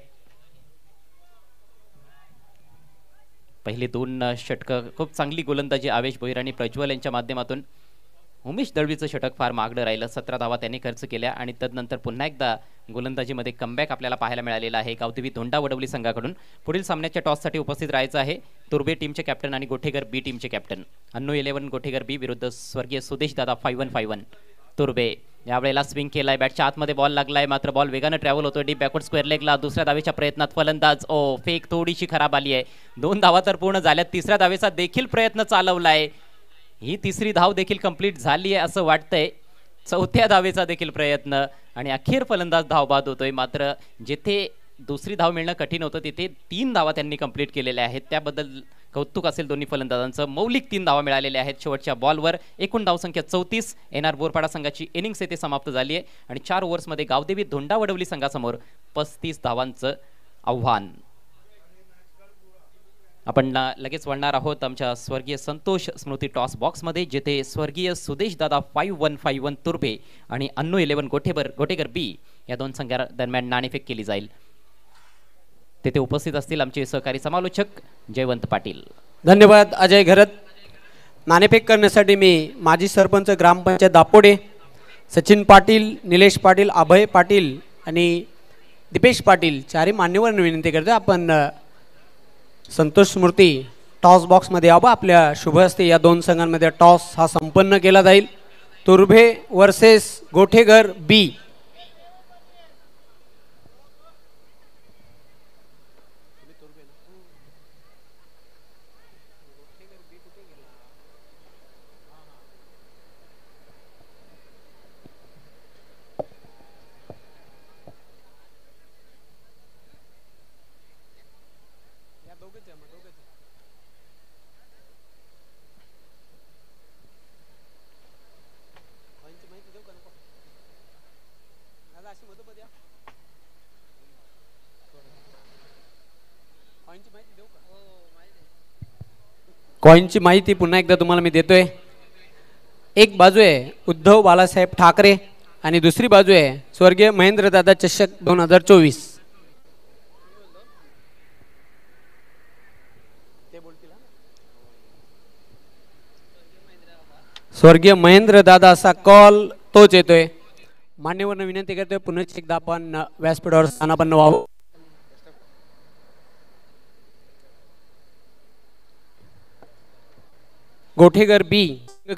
पहिले 2 षटकं खूप चांगली गोलंदाजी आवेश भोईर आणि प्रज्वल यांच्या माध्यमातून. उमेश दळवीचं षटक फार मागडं राहिलं. 17 धावा त्यांनी खर्च केल्या आणि तदनंतर पुन्हा एकदा गोलंदाजीमध्ये कमबॅक आपल्याला पाहायला मिळालेला आहे गावदेवी धोंडा वडवली संघाकडून. पुढील सामन्याच्या टॉससाठी उपस्थित राहायचं आहे तुर्बे टीमचे कॅप्टन आणि गोठेगर बी टीमचे कॅप्टन. अन्नू 11 गोठेगर बी विरुद्ध स्वर्गीय सुदेश दादा 5151 तुर्बे. यावेळेला स्विंग केलाय. बॅटच्या आतमध्ये बॉल लागलाय. मात्र बॉल वेगानं ट्रॅव्हल होतोय डीप बॅकवर्ड स्क्वेअर लेगला. दुसऱ्या धावेच्या प्रयत्नात फलंदाज. फेक थोडीशी खराब आली आहे. 2 धावा तर पूर्ण झाल्यात. तिसऱ्या धावेचा देखील प्रयत्न चालवलाय. ही तिसरी धाव देखील कंप्लीट झाली आहे असं वाटतंय. 4थ्या धावेचा देखील प्रयत्न आणि अखेर फलंदाज धावबाद होतोय. मात्र जिथे दुसरी धाव मिळणं कठीण होतं तिथे 3 धावा त्यांनी कंप्लीट केलेल्या आहेत. त्याबद्दल कौतुक असेल दोन्ही फलंदाजांचं. मौलिक 3 धावा मिळालेल्या आहेत शेवटच्या बॉलवर. एकूण धावसंख्या 34. एनआर बोरपाडा संघाची इनिंग्स येथे समाप्त झाली आहे आणि 4 ओव्हर्समध्ये गावदेवी धोंडा वडवली संघासमोर 35 धावांचं आव्हान. आपण लगेच वळणार आहोत आमच्या स्वर्गीय संतोष स्मृती टॉस बॉक्समध्ये, जिथे स्वर्गीय सुदेश दादा 5151 तुर्बे आणि अन्नू 11 गोठेगर बी या दोन संघा दरम्यान नाणेफेक केली जाईल. तेथे उपस्थित असतील आमचे सहकारी समालोचक जयवंत पाटील. धन्यवाद अजय घरत. नाणेफेक करण्यासाठी मी माजी सरपंच ग्रामपंचायत दापोडे सचिन पाटील, निलेश पाटील, अभय पाटील आणि दीपेश पाटील चारही मान्यवरांना विनंती करतो आपण संतोष मूर्ती टॉस बॉक्समध्ये यावं. आपल्या शुभ हस्ते या दोन संघांमध्ये टॉस हा संपन्न केला जाईल. Turbhe versus गोठेघर B. कॉईनची माहिती पुन्हा एकदा तुम्हाला मी देतोय. एक बाजू आहे उद्धव बाळासाहेब ठाकरे आणि दुसरी बाजू आहे स्वर्गीय महेंद्रदादा चषक 2024. स्वर्गीय महेंद्रदादा असा कॉल तोच येतोय. मान्यवरांना विनंती करतोय पुन्हा एकदा आपण व्यासपीठावर स्थानापन्न व्हावं. गोठेघर बी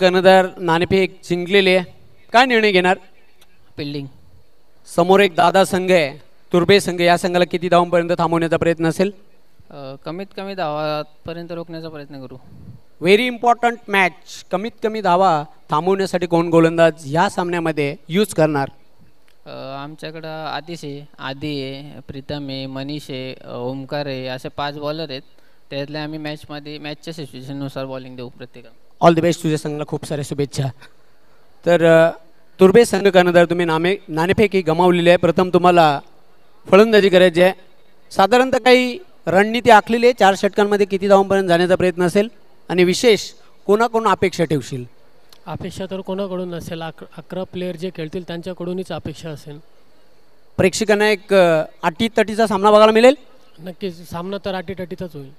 कर्णधार नाणेफेक जिंकलेले आहे. काय निर्णय घेणार? फिल्डिंग. समोर एक दादा संघ आहे तुर्भे संघ. या संघाला किती धावांपर्यंत थांबवण्याचा प्रयत्न असेल? कमीत कमी धावापर्यंत रोखण्याचा प्रयत्न करू. Very important match. कमीत कमी धावा थांबवण्यासाठी कोण गोलंदाज या सामन्यामध्ये यूज करणार? आमच्याकडं आदिश आहे, आदी आहे, प्रीतम आहे, मनीष आहे, ओमकार आहे, असे 5 बॉलर आहेत. त्यातले आम्ही मॅचच्या सिच्युएशननुसार बॉलिंग देऊ प्रत्येकाला. All the best. तुझ्या संघाला खूप साऱ्या शुभेच्छा. तर तुर्भे संघ कर्णधार तुम्ही नाणेफेक ही गमावलेली आहे. प्रथम तुम्हाला फलंदाजी करायची आहे. साधारणतः काही रणनीती आखलेली आहे. 4 षटकांमध्ये किती धावांपर्यंत जाण्याचा प्रयत्न असेल आणि विशेष कोणाकडून अपेक्षा ठेवशील? अपेक्षा तर कोणाकडून नसेल. 11 प्लेयर जे खेळतील त्यांच्याकडूनच अपेक्षा असेल. प्रेक्षकांना एक अटीतटीचा सामना बघायला मिळेल. नक्कीच सामना तर अटीतटीचाच होईल.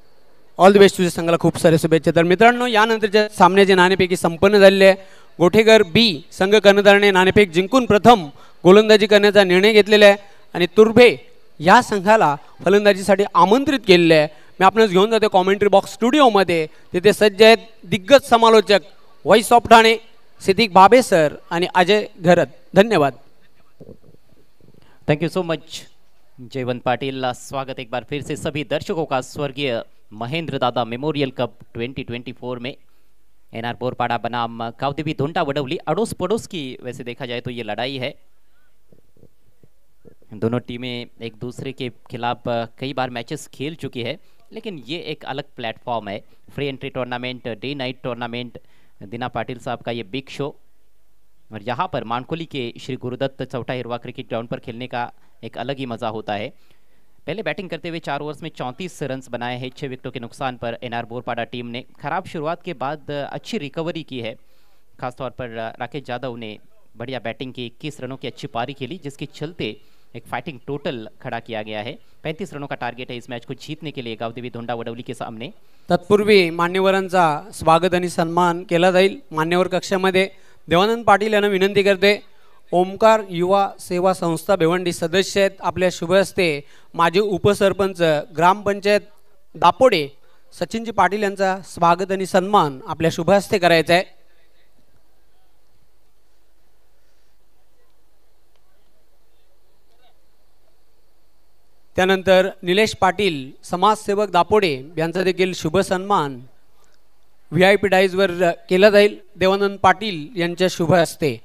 All the best. तुझ्या संघाला खूप सारे शुभेच्छा. तर मित्रांनो यानंतरच्या सामन्याचे नाणेफेकी संपन्न झालेले आहे. गोठेघर बी संघ कर्णधाराने नाणेफेक जिंकून प्रथम गोलंदाजी करण्याचा निर्णय घेतलेला आहे आणि तुर्भे या संघाला फलंदाजीसाठी आमंत्रित केलेले आहे. मी आपणास घेऊन जातो कॉमेंट्री बॉक्स स्टुडिओमध्ये. तिथे सज्ज आहेत दिग्गज समालोचक voice of Thane Siddique Bhabe sir आणि अजय घरत. धन्यवाद. Thank you so much Jaywant Patil. स्वागत एक बार फिर से सभी दर्शकों का स्वर्गीय महेंद्र दादा मेमोरियल कप 2024 में. एनआर बोरपाड़ा बनाम गावदेवी धोंडा वडवली. अड़ोस पड़ोस की वैसे देखा जाए तो ये लड़ाई है. दोनों टीमें एक दूसरे के खिलाफ कई बार मैचेस खेल चुकी है, लेकिन ये एक अलग प्लेटफॉर्म है. Free entry tournament, day night tournament, Dina Patil साहब का ये बिग शो. और यहाँ पर मानकोली के श्री गुरुदत्त चौटा हिरवा क्रिकेट ग्राउंड पर खेलने का एक अलग ही मज़ा होता है. पहले बैटिंग करते हुए 4 ओवर्स में 34 रन्स बनाए हैं 6 विकेटों के नुकसान पर. एनआर बोरपाड़ा टीम ने खराब शुरुआत के बाद अच्छी रिकवरी की है. खासतौर पर राकेश यादव ने बढ़िया बैटिंग की, 21 रनों की अच्छी पारी खेली, जिसके चलते एक फाइटिंग टोटल खड़ा किया गया है. 35 रनों का टारगेट है इस मैच को जीतने के लिए गावदेवी धोंडा वडवली के सामने. तत्पूर्वी मान्यवरांचा स्वागत आणि सन्मान केला जाईल. मान्यवर कक्षामध्ये देवानंद पाटील यांना विनंती करते. ओमकार युवा सेवा संस्था भिवंडी सदस्य आहेत. आपल्या शुभ हस्ते माजी उपसरपंच ग्रामपंचायत दापोडे सचिनजी पाटील यांचा स्वागत आणि सन्मान आपल्या शुभ हस्ते करायचा आहे. त्यानंतर निलेश पाटील समाजसेवक दापोडे यांचा देखील शुभ सन्मान VIP डाईजवर केला जाईल देवानंद पाटील यांच्या शुभ हस्ते.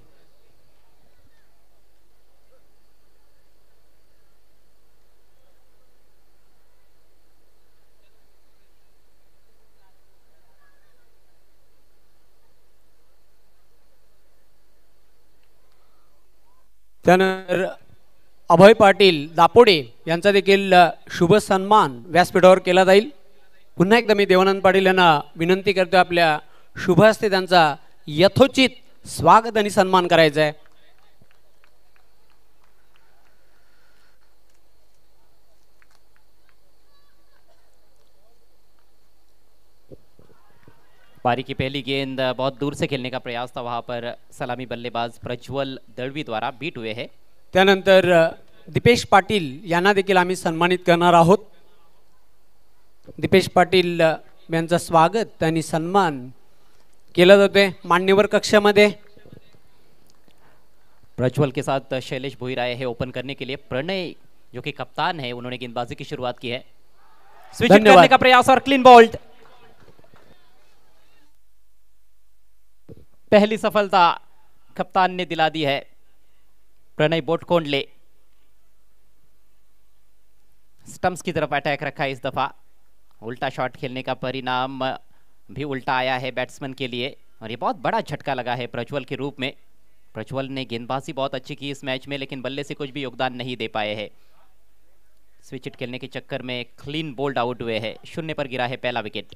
त्यानंतर अभय पाटील दापोडे यांचा देखील शुभ सन्मान व्यासपीठावर केला जाईल. पुन्हा एकदा मी देवानंद पाटील यांना विनंती करतो आपल्या शुभ हस्ते त्यांचा यथोचित स्वागत आणि सन्मान करायचा आहे. पारी की पहली गेंद बहुत दूर से खेलने का प्रयास था, वहां पर सलामी बल्लेबाज प्रज्वल दळवी द्वारा बीट हुए हैं। त्यानंतर दीपेश पाटील यांना देखील आम्ही सन्मानित करणार आहोत। दीपेश पाटील यांचं स्वागत आणि सन्मान केला जातोय मान्यवर कक्षामध्ये। प्रज्वल के साथ शैलेश भोईर आए हैं ओपन करने के लिए। प्रणय जो कि कप्तान है, उन्होंने गेंदबाजी की शुरुआत की है। स्विच करने का प्रयास और क्लीन बोल्ड। पहली सफलता कप्तान ने दिला दी है प्रणय बोटकोंडले। स्टंप्स की तरफ अटैक रखा है इस दफा। उल्टा शॉट खेलने का परिणाम भी उल्टा आया है बैट्समैन के लिए और ये बहुत बड़ा झटका लगा है प्रज्वल के रूप में। प्रज्वल ने गेंदबाजी बहुत अच्छी की इस मैच में, लेकिन बल्ले से कुछ भी योगदान नहीं दे पाए हैं। स्विच हिट खेलने के चक्कर में क्लीन बोल्ड आउट हुए हैं। 0 पर गिरा है पहला विकेट।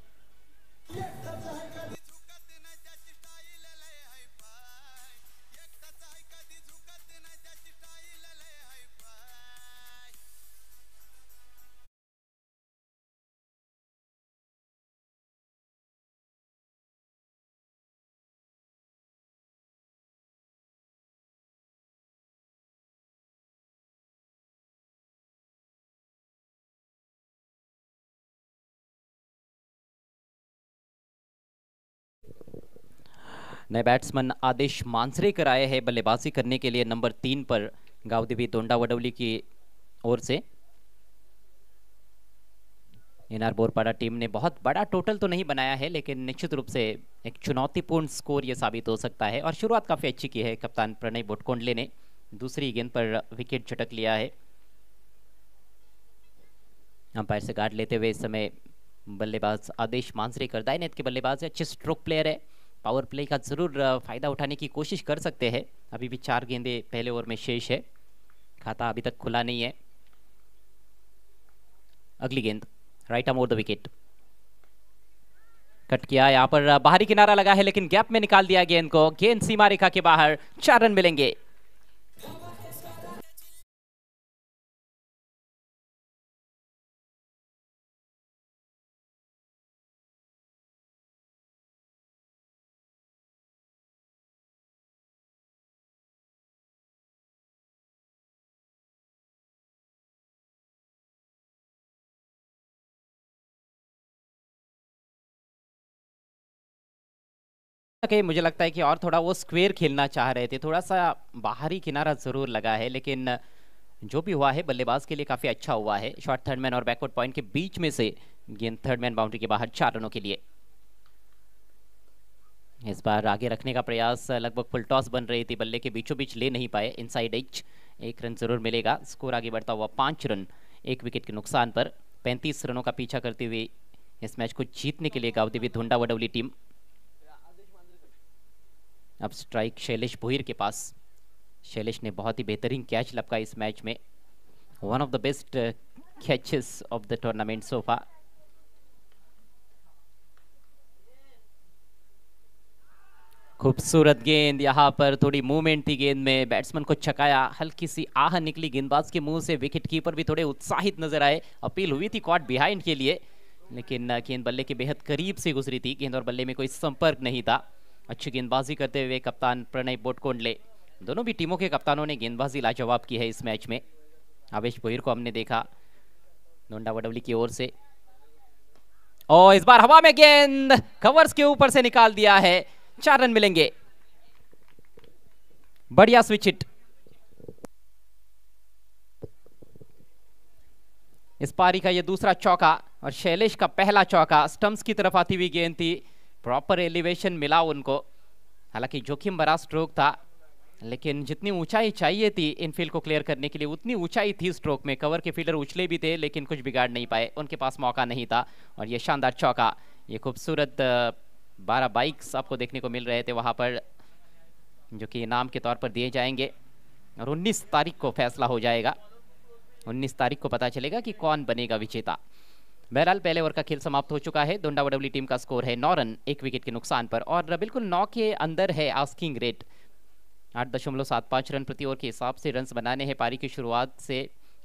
नए बैट्समैन आदेश मांसरेकर आए हैं बल्लेबाजी करने के लिए नंबर 3 पर गावदेवी दोंडावडवली की ओर से। एनआर बोरपाड़ा टीम ने बहुत बड़ा टोटल तो नहीं बनाया है, लेकिन निश्चित रूप से एक चुनौतीपूर्ण स्कोर ये साबित हो सकता है और शुरुआत काफी अच्छी की है कप्तान प्रणय बोटकोंडले ने। दूसरी गेंद पर विकेट झटक लिया है। अंपायर से गार्ड लेते हुए इस समय बल्लेबाज आदेश मांसरेकर दाएं नेट के बल्लेबाज है, अच्छे स्ट्रोक प्लेयर है। पावर प्ले का जरूर फायदा उठाने की कोशिश कर सकते हैं। अभी भी 4 गेंदें पहले ओवर में शेष है, खाता अभी तक खुला नहीं है। अगली गेंद right arm over the wicket, cut किया। यहाँ पर बाहरी किनारा लगा है, लेकिन गैप में निकाल दिया गेंद को। गेंद सीमा रेखा के बाहर, 4 रन मिलेंगे। मुझे लगता है कि और थोड़ा वो स्क्वेयर खेलना चाह रहे थे, थोड़ा सा बाहरी किनारा जरूर लगा है, लेकिन जो भी हुआ है बल्लेबाज के लिए काफी अच्छा हुआ है। शॉर्ट थर्ड मैन और बैकवर्ड पॉइंट के बीच में से गेंद थर्ड मैन बाउंड्री के बाहर 4 रनों के लिए। इस बार आगे रखने का प्रयास, लगभग फुल टॉस बन रही थी, बल्ले के बीचों बीच ले नहीं पाए। इनसाइड एज 1 रन जरूर मिलेगा। स्कोर आगे बढ़ता हुआ 5 रन 1 विकेट के नुकसान पर। 35 रनों का पीछा करते हुए इस मैच को जीतने के लिए गावदेवी धोंडावडवली टीम। अब स्ट्राइक शैलेश भोईर के पास। शैलेश ने बहुत ही बेहतरीन कैच लपका इस मैच में, one of the best catches of the tournament so far. खूबसूरत गेंद, यहाँ पर थोड़ी मूवमेंट थी गेंद में, बैट्समैन को छकाया, हल्की सी आह निकली गेंदबाज के मुंह से। विकेट कीपर भी थोड़े उत्साहित नजर आए। अपील हुई थी कॉट बिहाइंड के लिए, लेकिन गेंद बल्ले के बेहद करीब से गुजरी थी। गेंद और बल्ले में कोई संपर्क नहीं था। अच्छी गेंदबाजी करते हुए कप्तान प्रणय बोटकोंडले, दोनों भी टीमों के कप्तानों ने गेंदबाजी लाजवाब की है इस मैच में। आवेश भोईर को हमने देखा धोंडावडवली की ओर से, और इस बार हवा में गेंद कवर्स के ऊपर से निकाल दिया है। 4 रन मिलेंगे। बढ़िया स्विच हिट। इस पारी का ये दूसरा चौका और शैलेश का पहला चौका। स्टंप्स की तरफ आती हुई गेंद थी, प्रॉपर एलिवेशन मिला उनको। हालांकि जोखिम भरा स्ट्रोक था, लेकिन जितनी ऊंचाई चाहिए थी इनफील्ड को क्लियर करने के लिए उतनी ऊंचाई थी स्ट्रोक में। कवर के फील्डर उछले भी थे, लेकिन कुछ बिगाड़ नहीं पाए, उनके पास मौका नहीं था। और ये शानदार चौका, ये खूबसूरत 12 बाइक्स आपको देखने को मिल रहे थे वहां पर, जो कि इनाम के तौर पर दिए जाएंगे। और 19 तारीख को फैसला हो जाएगा। 19 तारीख को पता चलेगा कि कौन बनेगा विजेता। बहरहाल पहले ओवर का खेल समाप्त हो चुका है। धोंडावडवली टीम का स्कोर है 9 रन 1 विकेट के नुकसान पर, और बिल्कुल 9 के अंदर है आस्किंग रेट। 8.75 रन प्रति ओवर के हिसाब से रन्स बनाने हैं। पारी की शुरुआत से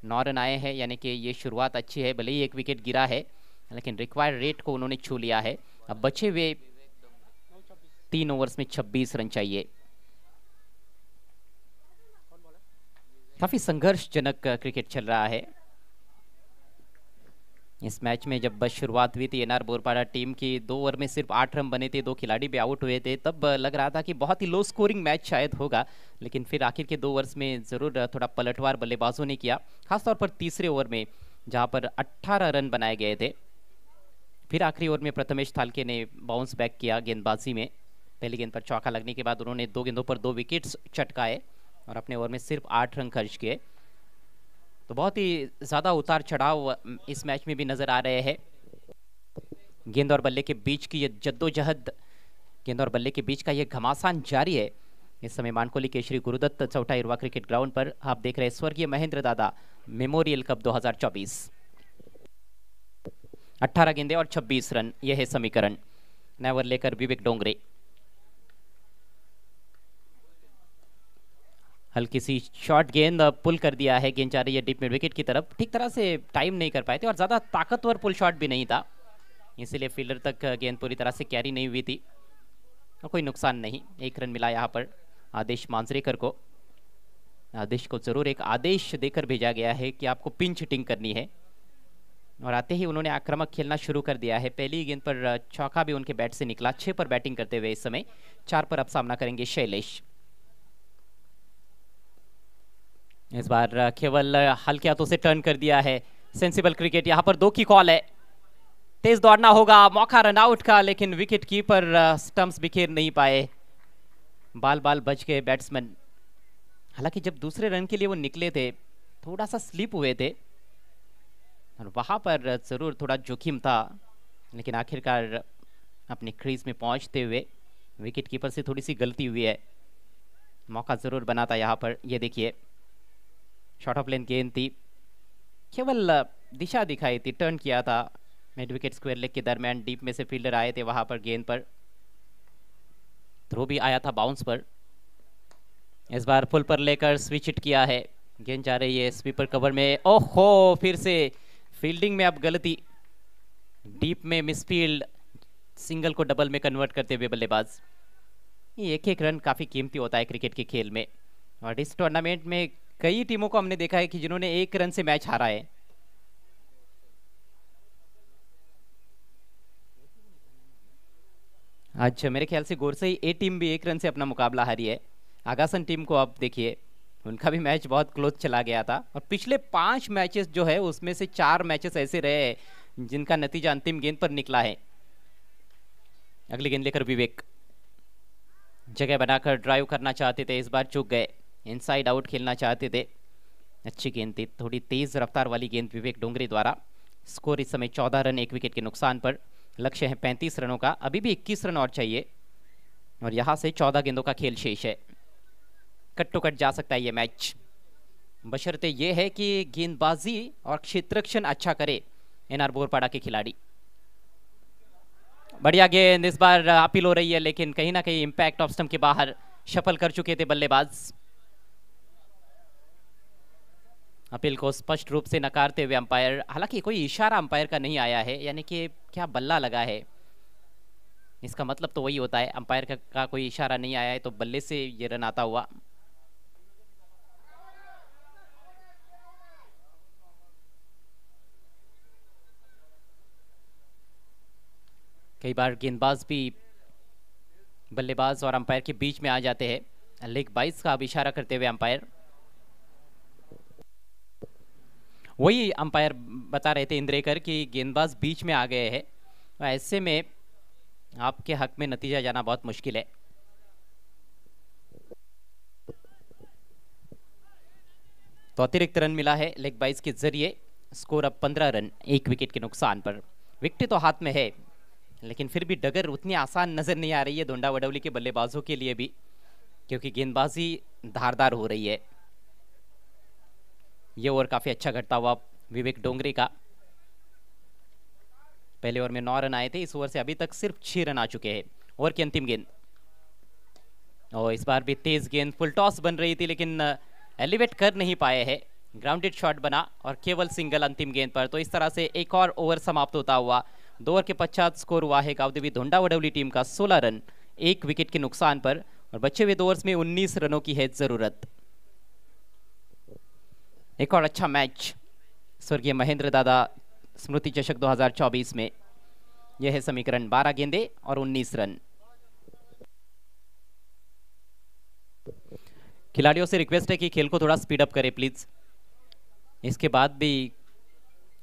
9 रन आए हैं, यानी कि ये शुरुआत अच्छी है। भले ही 1 विकेट गिरा है, लेकिन रिक्वायर्ड रेट को उन्होंने छू लिया है। अब बचे हुए 3 ओवर्स में 26 रन चाहिए। काफी संघर्षजनक क्रिकेट चल रहा है। इस मैच में जब बस शुरुआत हुई थी एनआर बोरपाड़ा टीम की, 2 ओवर में सिर्फ 8 रन बने थे, 2 खिलाड़ी भी आउट हुए थे, तब लग रहा था कि बहुत ही लो स्कोरिंग मैच शायद होगा, लेकिन फिर आखिर के 2 ओवर्स में ज़रूर थोड़ा पलटवार बल्लेबाजों ने किया, खासतौर पर तीसरे ओवर में जहां पर 18 रन बनाए गए थे। फिर आखिरी ओवर में प्रथमेश थालके ने बाउंस बैक किया गेंदबाजी में। पहली गेंद पर चौका लगने के बाद उन्होंने 2 गेंदों पर 2 विकेट्स चटकाए और अपने ओवर में सिर्फ 8 रन खर्च किए। तो बहुत ही ज़्यादा उतार चढ़ाव इस मैच में भी नज़र आ रहे हैं। गेंद और बल्ले के बीच की ये जद्दोजहद, गेंद और बल्ले के बीच का ये घमासान जारी है। इस समय मानकोली के श्री गुरुदत्त चौटा इरवा क्रिकेट ग्राउंड पर आप देख रहे हैं स्वर्गीय महेंद्र दादा मेमोरियल कप 2024। 18 गेंदे और 26 रन, यह है समीकरण। नया ओवर लेकर विवेक डोंगरे, हल्की सी शॉर्ट गेंद पुल कर दिया है, गेंद जा रही है डीप मिड विकेट की तरफ। ठीक तरह से टाइम नहीं कर पाए थे और ज़्यादा ताकतवर पुल शॉट भी नहीं था, इसीलिए फील्डर तक गेंद पूरी तरह से कैरी नहीं हुई थी और कोई नुकसान नहीं। 1 रन मिला यहाँ पर आदेश मांजरेकर को। आदेश को जरूर एक आदेश देकर भेजा गया है कि आपको पिंच हिटिंग करनी है, और आते ही उन्होंने आक्रामक खेलना शुरू कर दिया है। पहली गेंद पर चौका भी उनके बैट से निकला। 6 पर बैटिंग करते हुए इस समय 4 पर अब सामना करेंगे शैलेश। इस बार केवल हल्के हाथों से टर्न कर दिया है। सेंसिबल क्रिकेट, यहाँ पर 2 की कॉल है, तेज दौड़ना होगा, मौका रन आउट का, लेकिन विकेट कीपर स्टंप्स बिखेर नहीं पाए, बाल बाल बच गए बैट्समैन। हालांकि जब दूसरे रन के लिए वो निकले थे थोड़ा सा स्लिप हुए थे और वहां पर जरूर थोड़ा जोखिम था, लेकिन आखिरकार अपने क्रीज में पहुंचते हुए विकेट कीपर से थोड़ी सी गलती हुई है। मौका जरूर बना था यहाँ पर। ये देखिए शॉर्ट ऑफ लेन गेंद थी, केवल दिशा दिखाई थी, टर्न किया था मिड विकेट स्क्वायर लेग के दरमियान। डीप में से फील्डर आए थे वहां पर, गेंद पर थ्रो भी आया था बाउंस पर। इस बार फुल पर लेकर स्विच हिट किया है, गेंद जा रही है स्वीपर कवर में। ओहो, फिर से फील्डिंग में अब गलती, डीप में मिसफील्ड, सिंगल को डबल में कन्वर्ट करते हुए बल्लेबाज। ये एक रन काफी कीमती होता है क्रिकेट के खेल में, और इस टूर्नामेंट में कई टीमों को हमने देखा है कि जिन्होंने 1 रन से मैच हारा है। आज मेरे ख्याल से गोरसई ए टीम भी 1 रन से अपना मुकाबला हारी है। आगासन टीम को आप देखिए, उनका भी मैच बहुत क्लोज चला गया था, और पिछले 5 मैचेस जो है उसमें से 4 मैचेस ऐसे रहे हैं जिनका नतीजा अंतिम गेंद पर निकला है। अगली गेंद लेकर विवेक, जगह बनाकर ड्राइव करना चाहते थे, इस बार चूक गए। इनसाइड आउट खेलना चाहते थे, अच्छी गेंद थी, थोड़ी तेज रफ्तार वाली गेंद विवेक डोंगरे द्वारा। स्कोर इस समय 14 रन 1 विकेट के नुकसान पर। लक्ष्य है 35 रनों का, अभी भी 21 रन और चाहिए, और यहां से 14 गेंदों का खेल शेष है। कट टू कट जा सकता है ये मैच, बशर्ते ये है कि गेंदबाजी और क्षेत्ररक्षण अच्छा करे एनआर बोरपाड़ा के खिलाड़ी। बढ़िया गेंद, इस बार अपील हो रही है, लेकिन कहीं ना कहीं इंपैक्ट ऑफ स्टंप के बाहर शफल कर चुके थे बल्लेबाज। अपील को स्पष्ट रूप से नकारते हुए अंपायर, हालांकि कोई इशारा अंपायर का नहीं आया है, यानी कि क्या बल्ला लगा है, इसका मतलब तो वही होता है। अंपायर का कोई इशारा नहीं आया है तो बल्ले से ये रन आता हुआ। कई बार गेंदबाज भी बल्लेबाज और अंपायर के बीच में आ जाते हैं। लेग 22 का अब इशारा करते हुए अंपायर, वही अंपायर बता रहे थे इंद्रेकर कि गेंदबाज बीच में आ गए हैं, ऐसे में आपके हक में नतीजा जाना बहुत मुश्किल है। तो अतिरिक्त रन मिला है लेग 22 के जरिए। स्कोर अब 15 रन 1 विकेट के नुकसान पर। विकेट तो हाथ में है, लेकिन फिर भी डगर उतनी आसान नजर नहीं आ रही है धोंडा वडवली के बल्लेबाजों के लिए भी, क्योंकि गेंदबाजी धारदार हो रही है। ये ओवर काफी अच्छा घटता हुआ विवेक डोंगरे का। पहले ओवर में 9 रन आए थे, इस ओवर से अभी तक सिर्फ 6 रन आ चुके हैं। ओवर की अंतिम गेंद, और इस बार भी तेज गेंद, फुल टॉस बन रही थी लेकिन एलिवेट कर नहीं पाए हैं। ग्राउंडेड शॉट बना और केवल सिंगल अंतिम गेंद पर। तो इस तरह से एक और ओवर समाप्त होता हुआ 2 ओवर के पश्चात स्कोर हुआ है गांवदेवी धोंडा वडवली टीम का 16 रन 1 विकेट के नुकसान पर, और बचे हुए 2 ओवर्स में 19 रनों की है जरूरत। एक और अच्छा मैच स्वर्गीय महेंद्र दादा स्मृति चषक 2024 में। यह है समीकरण, 12 गेंदे और 19 रन। खिलाड़ियों से रिक्वेस्ट है कि खेल को थोड़ा स्पीड अप करें प्लीज, इसके बाद भी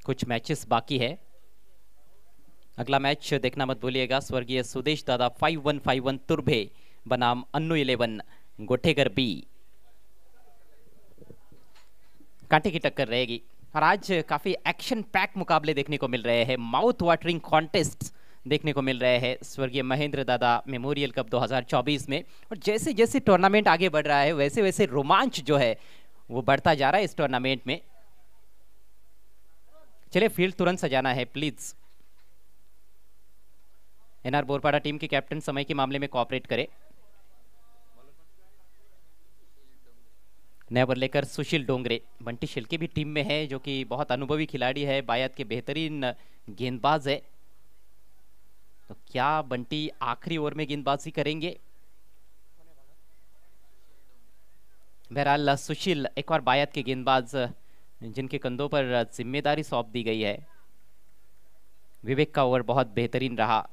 कुछ मैचेस बाकी है। अगला मैच देखना मत भूलिएगा, स्वर्गीय सुदेश दादा 5151 तुर्भे बनाम अन्नू 11 गोठेगर बी। कांटे की टक्कर रहेगी और आज काफी एक्शन पैक मुकाबले देखने को मिल रहे हैं, माउथ वाटरिंग कॉन्टेस्ट देखने को मिल रहे हैं स्वर्गीय महेंद्र दादा मेमोरियल कप 2024 में। और जैसे जैसे टूर्नामेंट आगे बढ़ रहा है वैसे वैसे रोमांच जो है वो बढ़ता जा रहा है इस टूर्नामेंट में। चलिए फील्ड तुरंत सजाना है प्लीज। एनआर बोरपाड़ा टीम के कैप्टन समय के मामले में कोऑपरेट करे। नया ओवर लेकर सुशील डोंगरे, बंटी शिल्के भी टीम में है जो कि बहुत अनुभवी खिलाड़ी है, बायत के बेहतरीन गेंदबाज है। तो क्या बंटी आखिरी ओवर में गेंदबाजी करेंगे? बहरहाल सुशील एक और बायत के गेंदबाज जिनके कंधों पर जिम्मेदारी सौंप दी गई है। विवेक का ओवर बहुत बेहतरीन रहा,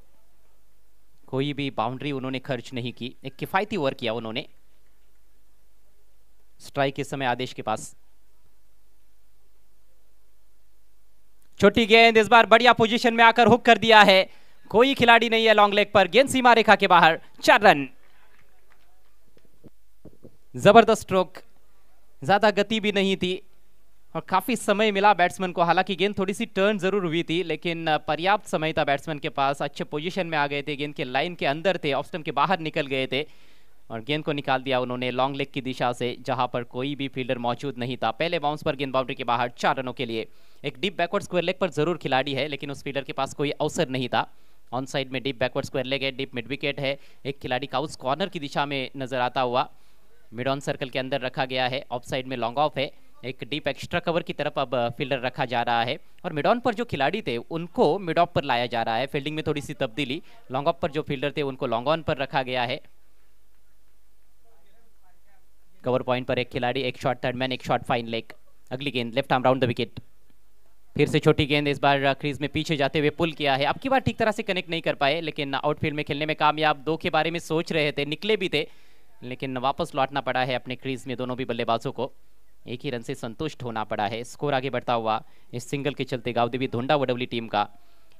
कोई भी बाउंड्री उन्होंने खर्च नहीं की, एक किफायती ओवर किया उन्होंने। स्ट्राइक के समय आदेश के पास, छोटी गेंद इस बार बढ़िया पोजीशन में आकर हुक कर दिया है, कोई खिलाड़ी नहीं है लॉन्ग लेग पर, गेंद सीमा रेखा के बाहर, 4 रन। जबरदस्त स्ट्रोक, ज्यादा गति भी नहीं थी और काफी समय मिला बैट्समैन को। हालांकि गेंद थोड़ी सी टर्न जरूर हुई थी लेकिन पर्याप्त समय था बैट्समैन के पास, अच्छे पोजीशन में आ गए थे, गेंद के लाइन के अंदर थे, ऑफ स्टंप के बाहर निकल गए थे और गेंद को निकाल दिया उन्होंने लॉन्ग लेग की दिशा से जहां पर कोई भी फील्डर मौजूद नहीं था। पहले बाउंस पर गेंद बाउंड्री के बाहर, 4 रनों के लिए। एक डीप बैकवर्ड स्क्वायर लेग पर जरूर खिलाड़ी है लेकिन उस फील्डर के पास कोई अवसर नहीं था। ऑन साइड में डीप बैकवर्ड स्क्वायर लेग है, डीप मिड विकेट है, एक खिलाड़ी काउस कॉर्नर की दिशा में नजर आता हुआ मिड ऑन सर्कल के अंदर रखा गया है। ऑफ साइड में लॉन्ग ऑफ है, एक डीप एक्स्ट्रा कवर की तरफ अब फील्डर रखा जा रहा है और मिड ऑन पर जो खिलाड़ी थे उनको मिड ऑफ पर लाया जा रहा है। फील्डिंग में थोड़ी सी तब्दीली, लॉन्ग ऑफ पर जो फील्डर थे उनको लॉन्ग ऑन पर रखा गया है। कवर पॉइंट पर एक खिलाड़ी, एक शॉट थर्ड मैन, एक शॉट फाइन लेग। अगली गेंद left arm round the wicket, फिर से छोटी गेंद, इस बार क्रीज में पीछे जाते हुए पुल किया है। अब की बार ठीक तरह से कनेक्ट नहीं कर पाए लेकिन आउटफील्ड में खेलने में कामयाब। 2 के बारे में सोच रहे थे, निकले भी थे लेकिन वापस लौटना पड़ा है अपने क्रीज में दोनों भी बल्लेबाजों को। एक ही रन से संतुष्ट होना पड़ा है। स्कोर आगे बढ़ता हुआ इस सिंगल के चलते गांवदेवी धोंडा वडवली टीम का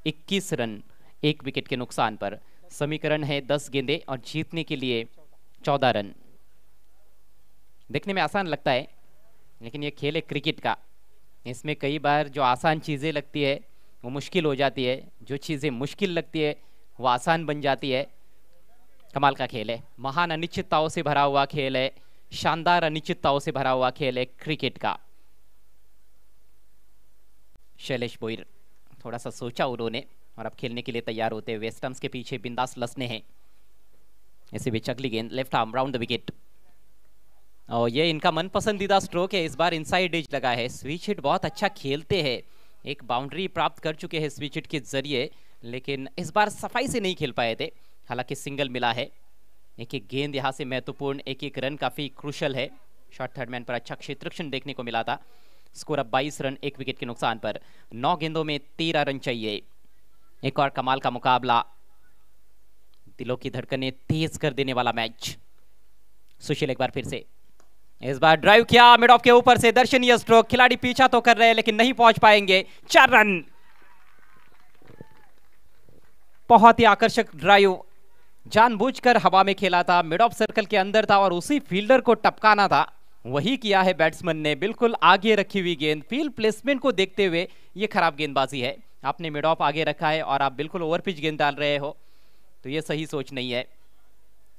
21 रन 1 विकेट के नुकसान पर। समीकरण है 10 गेंदे और जीतने के लिए 14 रन। देखने में आसान लगता है लेकिन ये खेल है क्रिकेट का, इसमें कई बार जो आसान चीज़ें लगती है वो मुश्किल हो जाती है, जो चीज़ें मुश्किल लगती है वो आसान बन जाती है। कमाल का खेल है, महान अनिश्चितताओं से भरा हुआ खेल है, शानदार अनिश्चितताओं से भरा हुआ खेल है क्रिकेट का। शैलेश बोयर थोड़ा सा सोचा उन्होंने और अब खेलने के लिए तैयार होते हुए स्टंप्स के पीछे बिंदास लसने हैं। ऐसे बीच अगली गेंद left arm round the wicket और ये इनका मन पसंदीदा स्ट्रोक है, इस बार इनसाइड एज लगा है। स्विच हिट बहुत अच्छा खेलते हैं, एक बाउंड्री प्राप्त कर चुके हैं स्विच हिट के जरिए लेकिन इस बार सफाई से नहीं खेल पाए थे। हालांकि सिंगल मिला है, एक एक गेंद यहाँ से महत्वपूर्ण, एक एक रन काफी क्रूशल है। शॉट थर्ड मैन पर अच्छा क्षेत्ररक्षण देखने को मिला था। स्कोर अब 22 रन 1 विकेट के नुकसान पर। 9 गेंदों में 13 रन चाहिए। एक और कमाल का मुकाबला, दिलों की धड़कनें तेज कर देने वाला मैच। सुशील एक बार फिर से, इस बार ड्राइव किया मिड ऑफ के ऊपर से, दर्शनीय स्ट्रोक, खिलाड़ी पीछा तो कर रहे हैं लेकिन नहीं पहुंच पाएंगे। 4 रन। बहुत ही आकर्षक ड्राइव, जानबूझकर हवा में खेला था, मिड ऑफ सर्कल के अंदर था और उसी फील्डर को टपकाना था, वही किया है बैट्समैन ने। बिल्कुल आगे रखी हुई गेंद, फील्ड प्लेसमेंट को देखते हुए ये खराब गेंदबाजी है। आपने मिड ऑफ आगे रखा है और आप बिल्कुल ओवर पिच गेंद डाल रहे हो तो ये सही सोच नहीं है।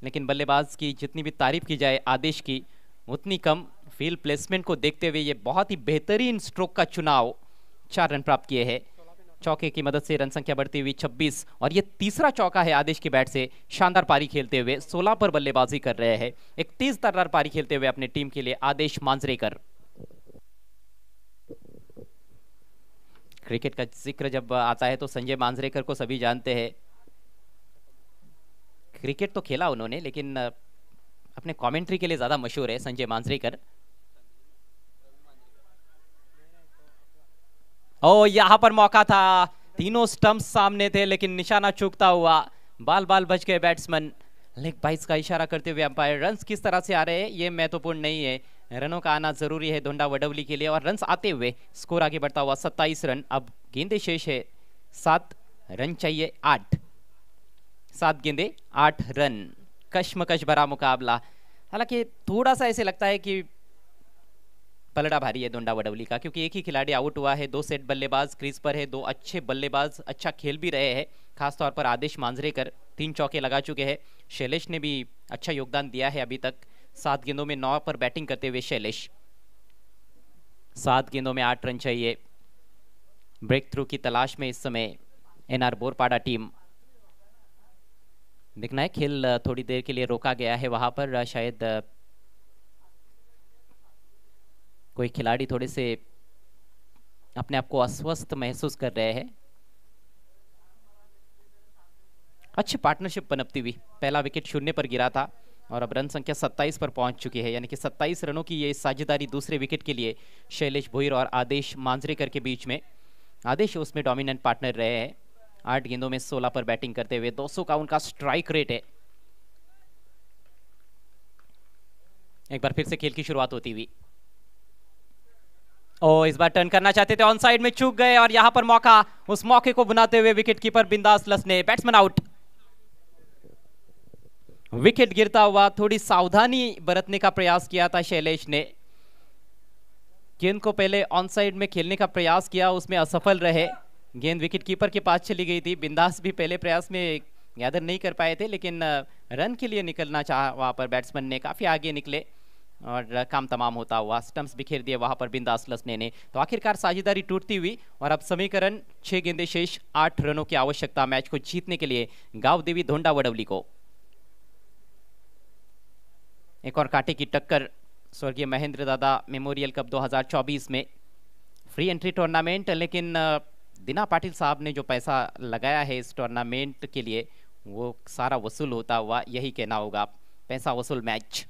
लेकिन बल्लेबाज की जितनी भी तारीफ की जाए आदेश की उतनी कम। फील्ड प्लेसमेंट को देखते हुए ये बहुत ही बेहतरीन स्ट्रोक का चुनाव, 4 रन प्राप्त किए हैं। चौके की मदद से रन संख्या बढ़ती हुई 26 और ये तीसरा चौका है आदेश के बैट से। शानदार पारी खेलते हुए 16 पर बल्लेबाजी कर रहे हैं। एक तेज तर्रार पारी खेलते हुए अपने टीम के लिए आदेश मांजरेकर। क्रिकेट का जिक्र जब आता है तो संजय मांजरेकर को सभी जानते हैं। क्रिकेट तो खेला उन्होंने, लेकिन अपने कमेंट्री के लिए ज्यादा मशहूर है संजय मांजरेकर। ओ यहाँ पर मौका था, तीनों स्टंप्स सामने थे लेकिन निशाना चूकता हुआ बाल बाल बच गए बैट्समैन। लेग बाइस का इशारा करते हुए अंपायर। रन्स किस तरह से आ रहे हैं ये महत्वपूर्ण नहीं है, रनों का आना जरूरी है धोंडा वडवली के लिए। और रन्स आते हुए स्कोर आगे बढ़ता हुआ 27 रन। अब गेंदे शेष है 7 रन चाहिए 8, 7 गेंदे 8 रन। कश्मकश भरा मुकाबला। हालांकि थोड़ा सा ऐसे लगता है कि पलड़ा भारी है धोंडा वडवली का, क्योंकि एक ही खिलाड़ी आउट हुआ है। 2 सेट बल्लेबाज क्रीज पर है, 2 अच्छे बल्लेबाज अच्छा खेल भी रहे हैं, खासतौर पर आदेश मांजरेकर 3 चौके लगा चुके हैं। शैलेश ने भी अच्छा योगदान दिया है अभी तक, 7 गेंदों में 9 पर बैटिंग करते हुए शैलेश। 7 गेंदों में 8 रन चाहिए। ब्रेक थ्रू की तलाश में इस समय एनआर बोरपाड़ा टीम। देखना है, खेल थोड़ी देर के लिए रोका गया है वहां पर, शायद कोई खिलाड़ी थोड़े से अपने आप को अस्वस्थ महसूस कर रहे हैं। अच्छी पार्टनरशिप पनपती हुई। पहला विकेट 0 पर गिरा था और अब रन संख्या 27 पर पहुंच चुकी है, यानी कि 27 रनों की ये साझेदारी दूसरे विकेट के लिए शैलेश भोईर और आदेश मांजरेकर के बीच में। आदेश उसमें डोमिनेंट पार्टनर रहे हैं। 8 गेंदों में 16 पर बैटिंग करते हुए 200 का उनका स्ट्राइक रेट है। एक बार फिर से खेल की शुरुआत होती हुई। ओ इस बार टर्न करना चाहते थे, ऑन साइड में चूक गए और यहां पर मौका, उस मौके को बनाते हुए विकेट कीपर बिंदास लसने। Batsman out. विकेट गिरता हुआ थोड़ी सावधानी बरतने का प्रयास किया था शैलेश ने। गेंद को पहले ऑन साइड में खेलने का प्रयास किया, उसमें असफल रहे। गेंद विकेट कीपर के पास चली गई थी। बिंदास भी पहले प्रयास में गैदर नहीं कर पाए थे, लेकिन रन के लिए निकलना चाहा वहां पर बैट्समैन ने, काफी आगे निकले और काम तमाम होता हुआ स्टंप्स बिखेर दिए वहां पर बिंदास लसने ने। तो आखिरकार साझेदारी टूटती हुई और अब समीकरण 6 गेंदे शेष 8 रनों की आवश्यकता मैच को जीतने के लिए गांव देवी धोंडा वडवली को। एक और कांटे की टक्कर स्वर्गीय महेंद्र दादा मेमोरियल कप 2024 में फ्री एंट्री टूर्नामेंट, लेकिन दिना पाटिल साहब ने जो पैसा लगाया है इस टूर्नामेंट के लिए वो सारा वसूल होता हुआ, यही कहना होगा, पैसा वसूल मैच।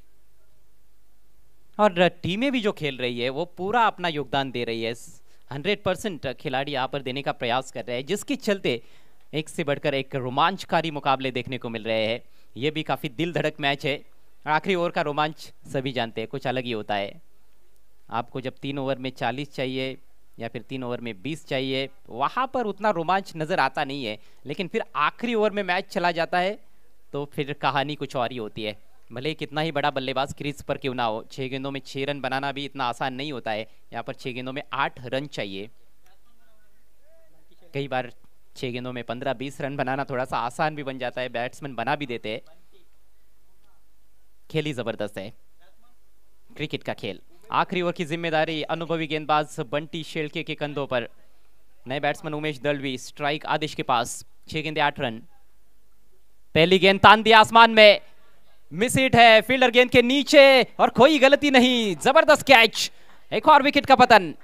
और टीमें भी जो खेल रही है वो पूरा अपना योगदान दे रही है। 100% खिलाड़ी यहाँ पर देने का प्रयास कर रहे हैं, जिसके चलते एक से बढ़कर एक रोमांचकारी मुकाबले देखने को मिल रहे हैं। ये भी काफ़ी दिल धड़क मैच है। आखिरी ओवर का रोमांच सभी जानते हैं, कुछ अलग ही होता है। आपको जब 3 ओवर में 40 चाहिए या फिर 3 ओवर में 20 चाहिए, वहाँ पर उतना रोमांच नज़र आता नहीं है, लेकिन फिर आखिरी ओवर में मैच चला जाता है तो फिर कहानी कुछ और ही होती है। भले कितना ही बड़ा बल्लेबाज क्रीज पर क्यों ना हो, 6 गेंदों में 6 रन बनाना भी इतना आसान नहीं होता है। यहाँ पर 6 गेंदों में 8 रन चाहिए। कई बार 6 गेंदों में 15-20 रन बनाना थोड़ा सा आसान भी बन जाता है, बैट्समैन बना भी देते हैं। खेल ही जबरदस्त है, क्रिकेट का खेल। आखिरी ओवर की जिम्मेदारी अनुभवी गेंदबाज बंटी शेल्के के कंधों पर। नए बैट्समैन उमेश दलवी, स्ट्राइक आदेश के पास। 6 गेंदे 8 रन। पहली गेंद तान दिया आसमान में, मिस हिट है, फील्डर गेंद के नीचे और कोई गलती नहीं, जबरदस्त कैच। एक और विकेट का पतन।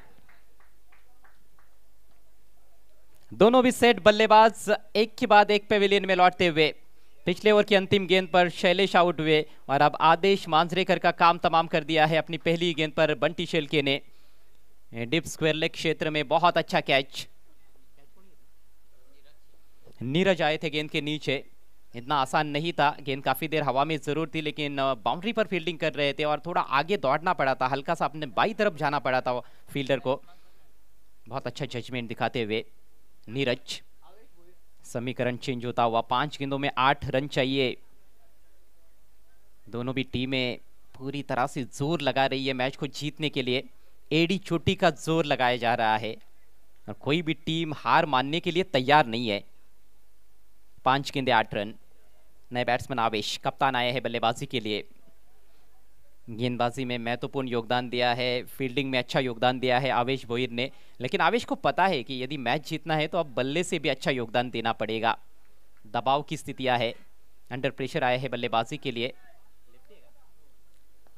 दोनों भी सेट बल्लेबाज एक के बाद एक पेविलियन में लौटते हुए। पिछले ओवर की अंतिम गेंद पर शैलेश आउट हुए और अब आदेश मांजरेकर का काम तमाम कर दिया है। अपनी पहली गेंद पर बंटी शेल्के ने डिप स्क्वायर लेग क्षेत्र में बहुत अच्छा कैच। नीरज आए थे गेंद के नीचे, इतना आसान नहीं था। गेंद काफी देर हवा में जरूर थी, लेकिन बाउंड्री पर फील्डिंग कर रहे थे और थोड़ा आगे दौड़ना पड़ा था, हल्का सा अपने बाई तरफ जाना पड़ा था फील्डर को। बहुत अच्छा जजमेंट दिखाते हुए नीरज। समीकरण चेंज होता हुआ 5 गेंदों में 8 रन चाहिए। दोनों भी टीमें पूरी तरह से जोर लगा रही है मैच को जीतने के लिए। एडी चोटी का जोर लगाया जा रहा है और कोई भी टीम हार मानने के लिए तैयार नहीं है। 5 गेंदे 8 रन। नए बैट्समैन आवेश, कप्तान आए हैं बल्लेबाजी के लिए। गेंदबाजी में महत्वपूर्ण योगदान दिया है, फील्डिंग में अच्छा योगदान दिया है आवेश भोईर ने, लेकिन आवेश को पता है कि यदि मैच जीतना है तो अब बल्ले से भी अच्छा योगदान देना पड़ेगा। दबाव की स्थितियां है, अंडर प्रेशर आए हैं बल्लेबाजी के लिए।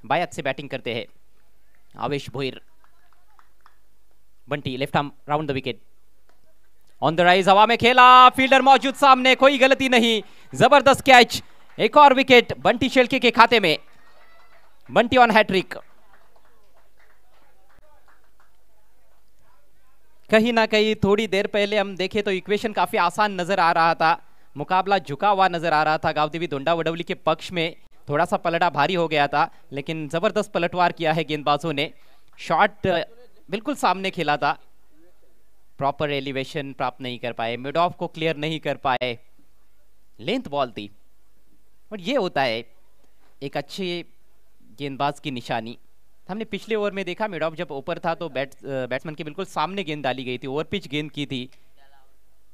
बायत से बैटिंग करते हैं आवेश Bhoir. Bunty left arm round the wicket, on the rise, हवा में खेला, फील्डर मौजूद सामने, कोई गलती नहीं, जबरदस्त कैच। एक और विकेट बंटी शेल्के के खाते में। Bunty on hat trick. कहीं ना कहीं थोड़ी देर पहले हम देखे तो इक्वेशन काफी आसान नजर आ रहा था, मुकाबला झुका हुआ नजर आ रहा था गावदेवी धोंडा वडवली के पक्ष में। थोड़ा सा पलटा भारी हो गया था, लेकिन जबरदस्त पलटवार किया है गेंदबाजों ने। शॉट बिल्कुल सामने खेला था, प्रॉपर एलिवेशन प्राप्त नहीं कर पाए, मिड ऑफ को क्लियर नहीं कर पाए, लेंथ बॉल थी। और ये होता है एक अच्छे गेंदबाज की निशानी। हमने पिछले ओवर में देखा मिड ऑफ जब ऊपर था तो बैट्समैन के बिल्कुल सामने गेंद डाली गई थी, ओवर पिच गेंद की थी,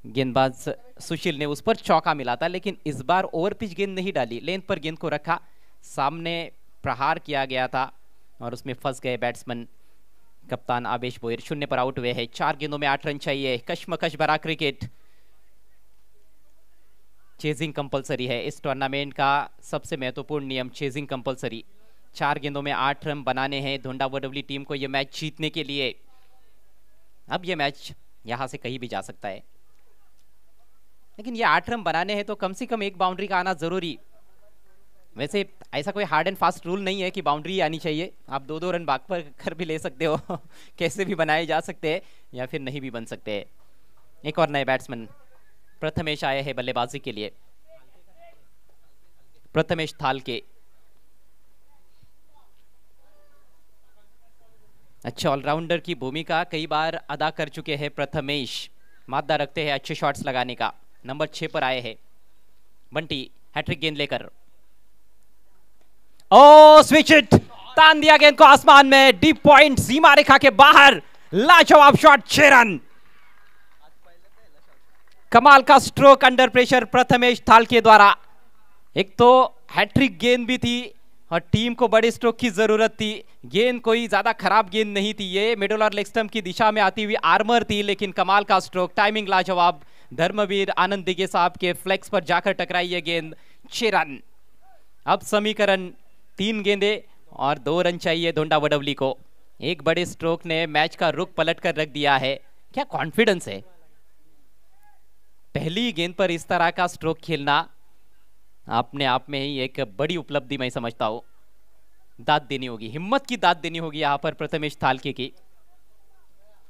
गेंदबाज सुशील ने उस पर चौका मिला था। लेकिन इस बार ओवर पिच गेंद नहीं डाली, लेंथ पर गेंद को रखा, सामने प्रहार किया गया था और उसमें फंस गए बैट्समैन। कप्तान आवेश बोयर 0 पर आउट हुए हैं। 4 गेंदों में 8 रन चाहिए। कश्मकश भरा क्रिकेट, चेजिंग कंपलसरी है। इस टूर्नामेंट का सबसे महत्वपूर्ण नियम चेजिंग कंपलसरी। 4 गेंदों में 8 रन बनाने हैं धोंडा वडवली टीम को यह मैच जीतने के लिए। अब यह मैच यहां से कहीं भी जा सकता है, लेकिन ये 8 रन बनाने हैं तो कम से कम एक बाउंड्री का आना जरूरी। वैसे ऐसा कोई हार्ड एंड फास्ट रूल नहीं है कि बाउंड्री आनी चाहिए, आप 2-2 रन भाग पर कर भी ले सकते हो कैसे भी बनाए जा सकते हैं या फिर नहीं भी बन सकते हैं। एक और नए बैट्समैन प्रथमेश आए हैं बल्लेबाजी के लिए। प्रथमेश थालके अच्छे ऑलराउंडर की भूमिका कई बार अदा कर चुके हैं प्रथमेश, मादा रखते हैं अच्छे शॉट्स लगाने का। नंबर 6 पर आए हैं बंटी हैट्रिक गेंद लेकर। ओ स्विच इट, तान दिया गेंद को आसमान में, डीप पॉइंट सीमा रेखा के बाहर, लाजवाब शॉट, 6 रन। कमाल का स्ट्रोक अंडर प्रेशर प्रथमेश थालके द्वारा। एक तो हैट्रिक गेंद भी थी और टीम को बड़े स्ट्रोक की जरूरत थी। गेंद कोई ज्यादा खराब गेंद नहीं थी, ये मिडल और लेग स्टंप की दिशा में आती हुई आर्मर थी, लेकिन कमाल का स्ट्रोक, टाइमिंग लाजवाब। धर्मवीर आनंद दिगे साहब के फ्लेक्स पर जाकर टकराई ये गेंद, 6 रन। अब समीकरण 3 गेंदे और 2 रन चाहिए धोंडा वडवली को। एक बड़े स्ट्रोक ने मैच का रुख पलट कर रख दिया है। क्या कॉन्फिडेंस है, पहली गेंद पर इस तरह का स्ट्रोक खेलना अपने आप में ही एक बड़ी उपलब्धि मैं समझता हूं। दाद देनी होगी, हिम्मत की दाद देनी होगी यहां पर प्रथमेश थालके की।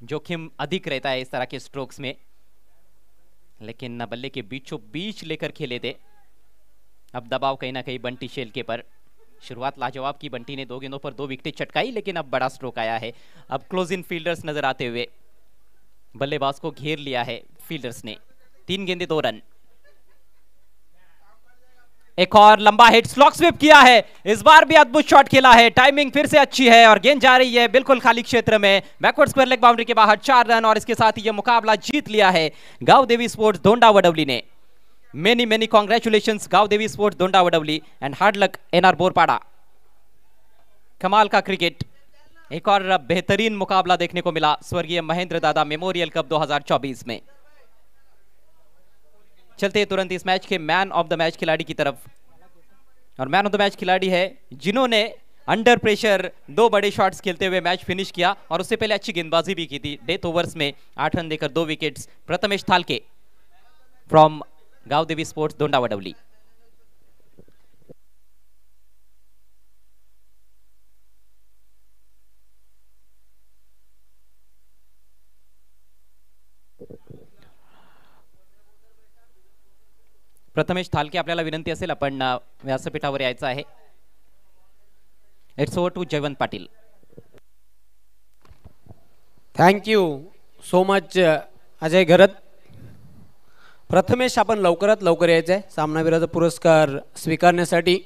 जोखिम अधिक रहता है इस तरह के स्ट्रोक्स में, लेकिन न बल्ले के बीचों बीच लेकर खेले थे। अब दबाव कहीं ना कहीं बंटी शेल्के पर। शुरुआत लाजवाब की, बंटी ने 2 गेंदों पर 2 विकेट चटकाई, लेकिन अब बड़ा स्ट्रोक आया है। अब क्लोज इन फील्डर्स नजर आते हुए बल्लेबाज को घेर लिया है फील्डर्स ने। 3 गेंदे 2 रन। एक और लंबा हिट, स्लॉग स्विप किया है, इस बार भी अद्भुत शॉट खेला है, टाइमिंग फिर से अच्छी है और गेंद जा रही है बिल्कुल खाली क्षेत्र में, बैकवर्ड स्क्वायर लेग बाउंड्री के बाहर, 4 रन। और इसके साथ ही यह मुकाबला जीत लिया है गांवदेवी स्पोर्ट्स धोंडा वडवली ने। Many many congratulations Gaondevi sports Dhonda Vadavali and hard luck NR Borpada. कमाल का क्रिकेट, एक और बेहतरीन मुकाबला देखने को मिला स्वर्गीय महेंद्र दादा मेमोरियल कप 2024 में। चलते हैं तुरंत इस मैच के मैन ऑफ द मैच खिलाड़ी की तरफ। और मैन ऑफ द मैच खिलाड़ी है जिन्होंने अंडर प्रेशर 2 बड़े शॉट्स खेलते हुए मैच फिनिश किया और उससे पहले अच्छी गेंदबाजी भी की थी। डेथ ओवर्स में 8 रन देकर 2 wickets, Prathamesh Thalke from Gaondevi sports Dhonda Vadavali. Prathamesh Thalke, आपल्याला विनंती असेल आपण व्यासपीठावर यायचं आहे। It's over to Jaywant Patil. Thank you so much Ajay Gharat. Prathamesh आपण लवकरात लवकर यायचं आहे सामनावीराचा पुरस्कार स्वीकारण्यासाठी।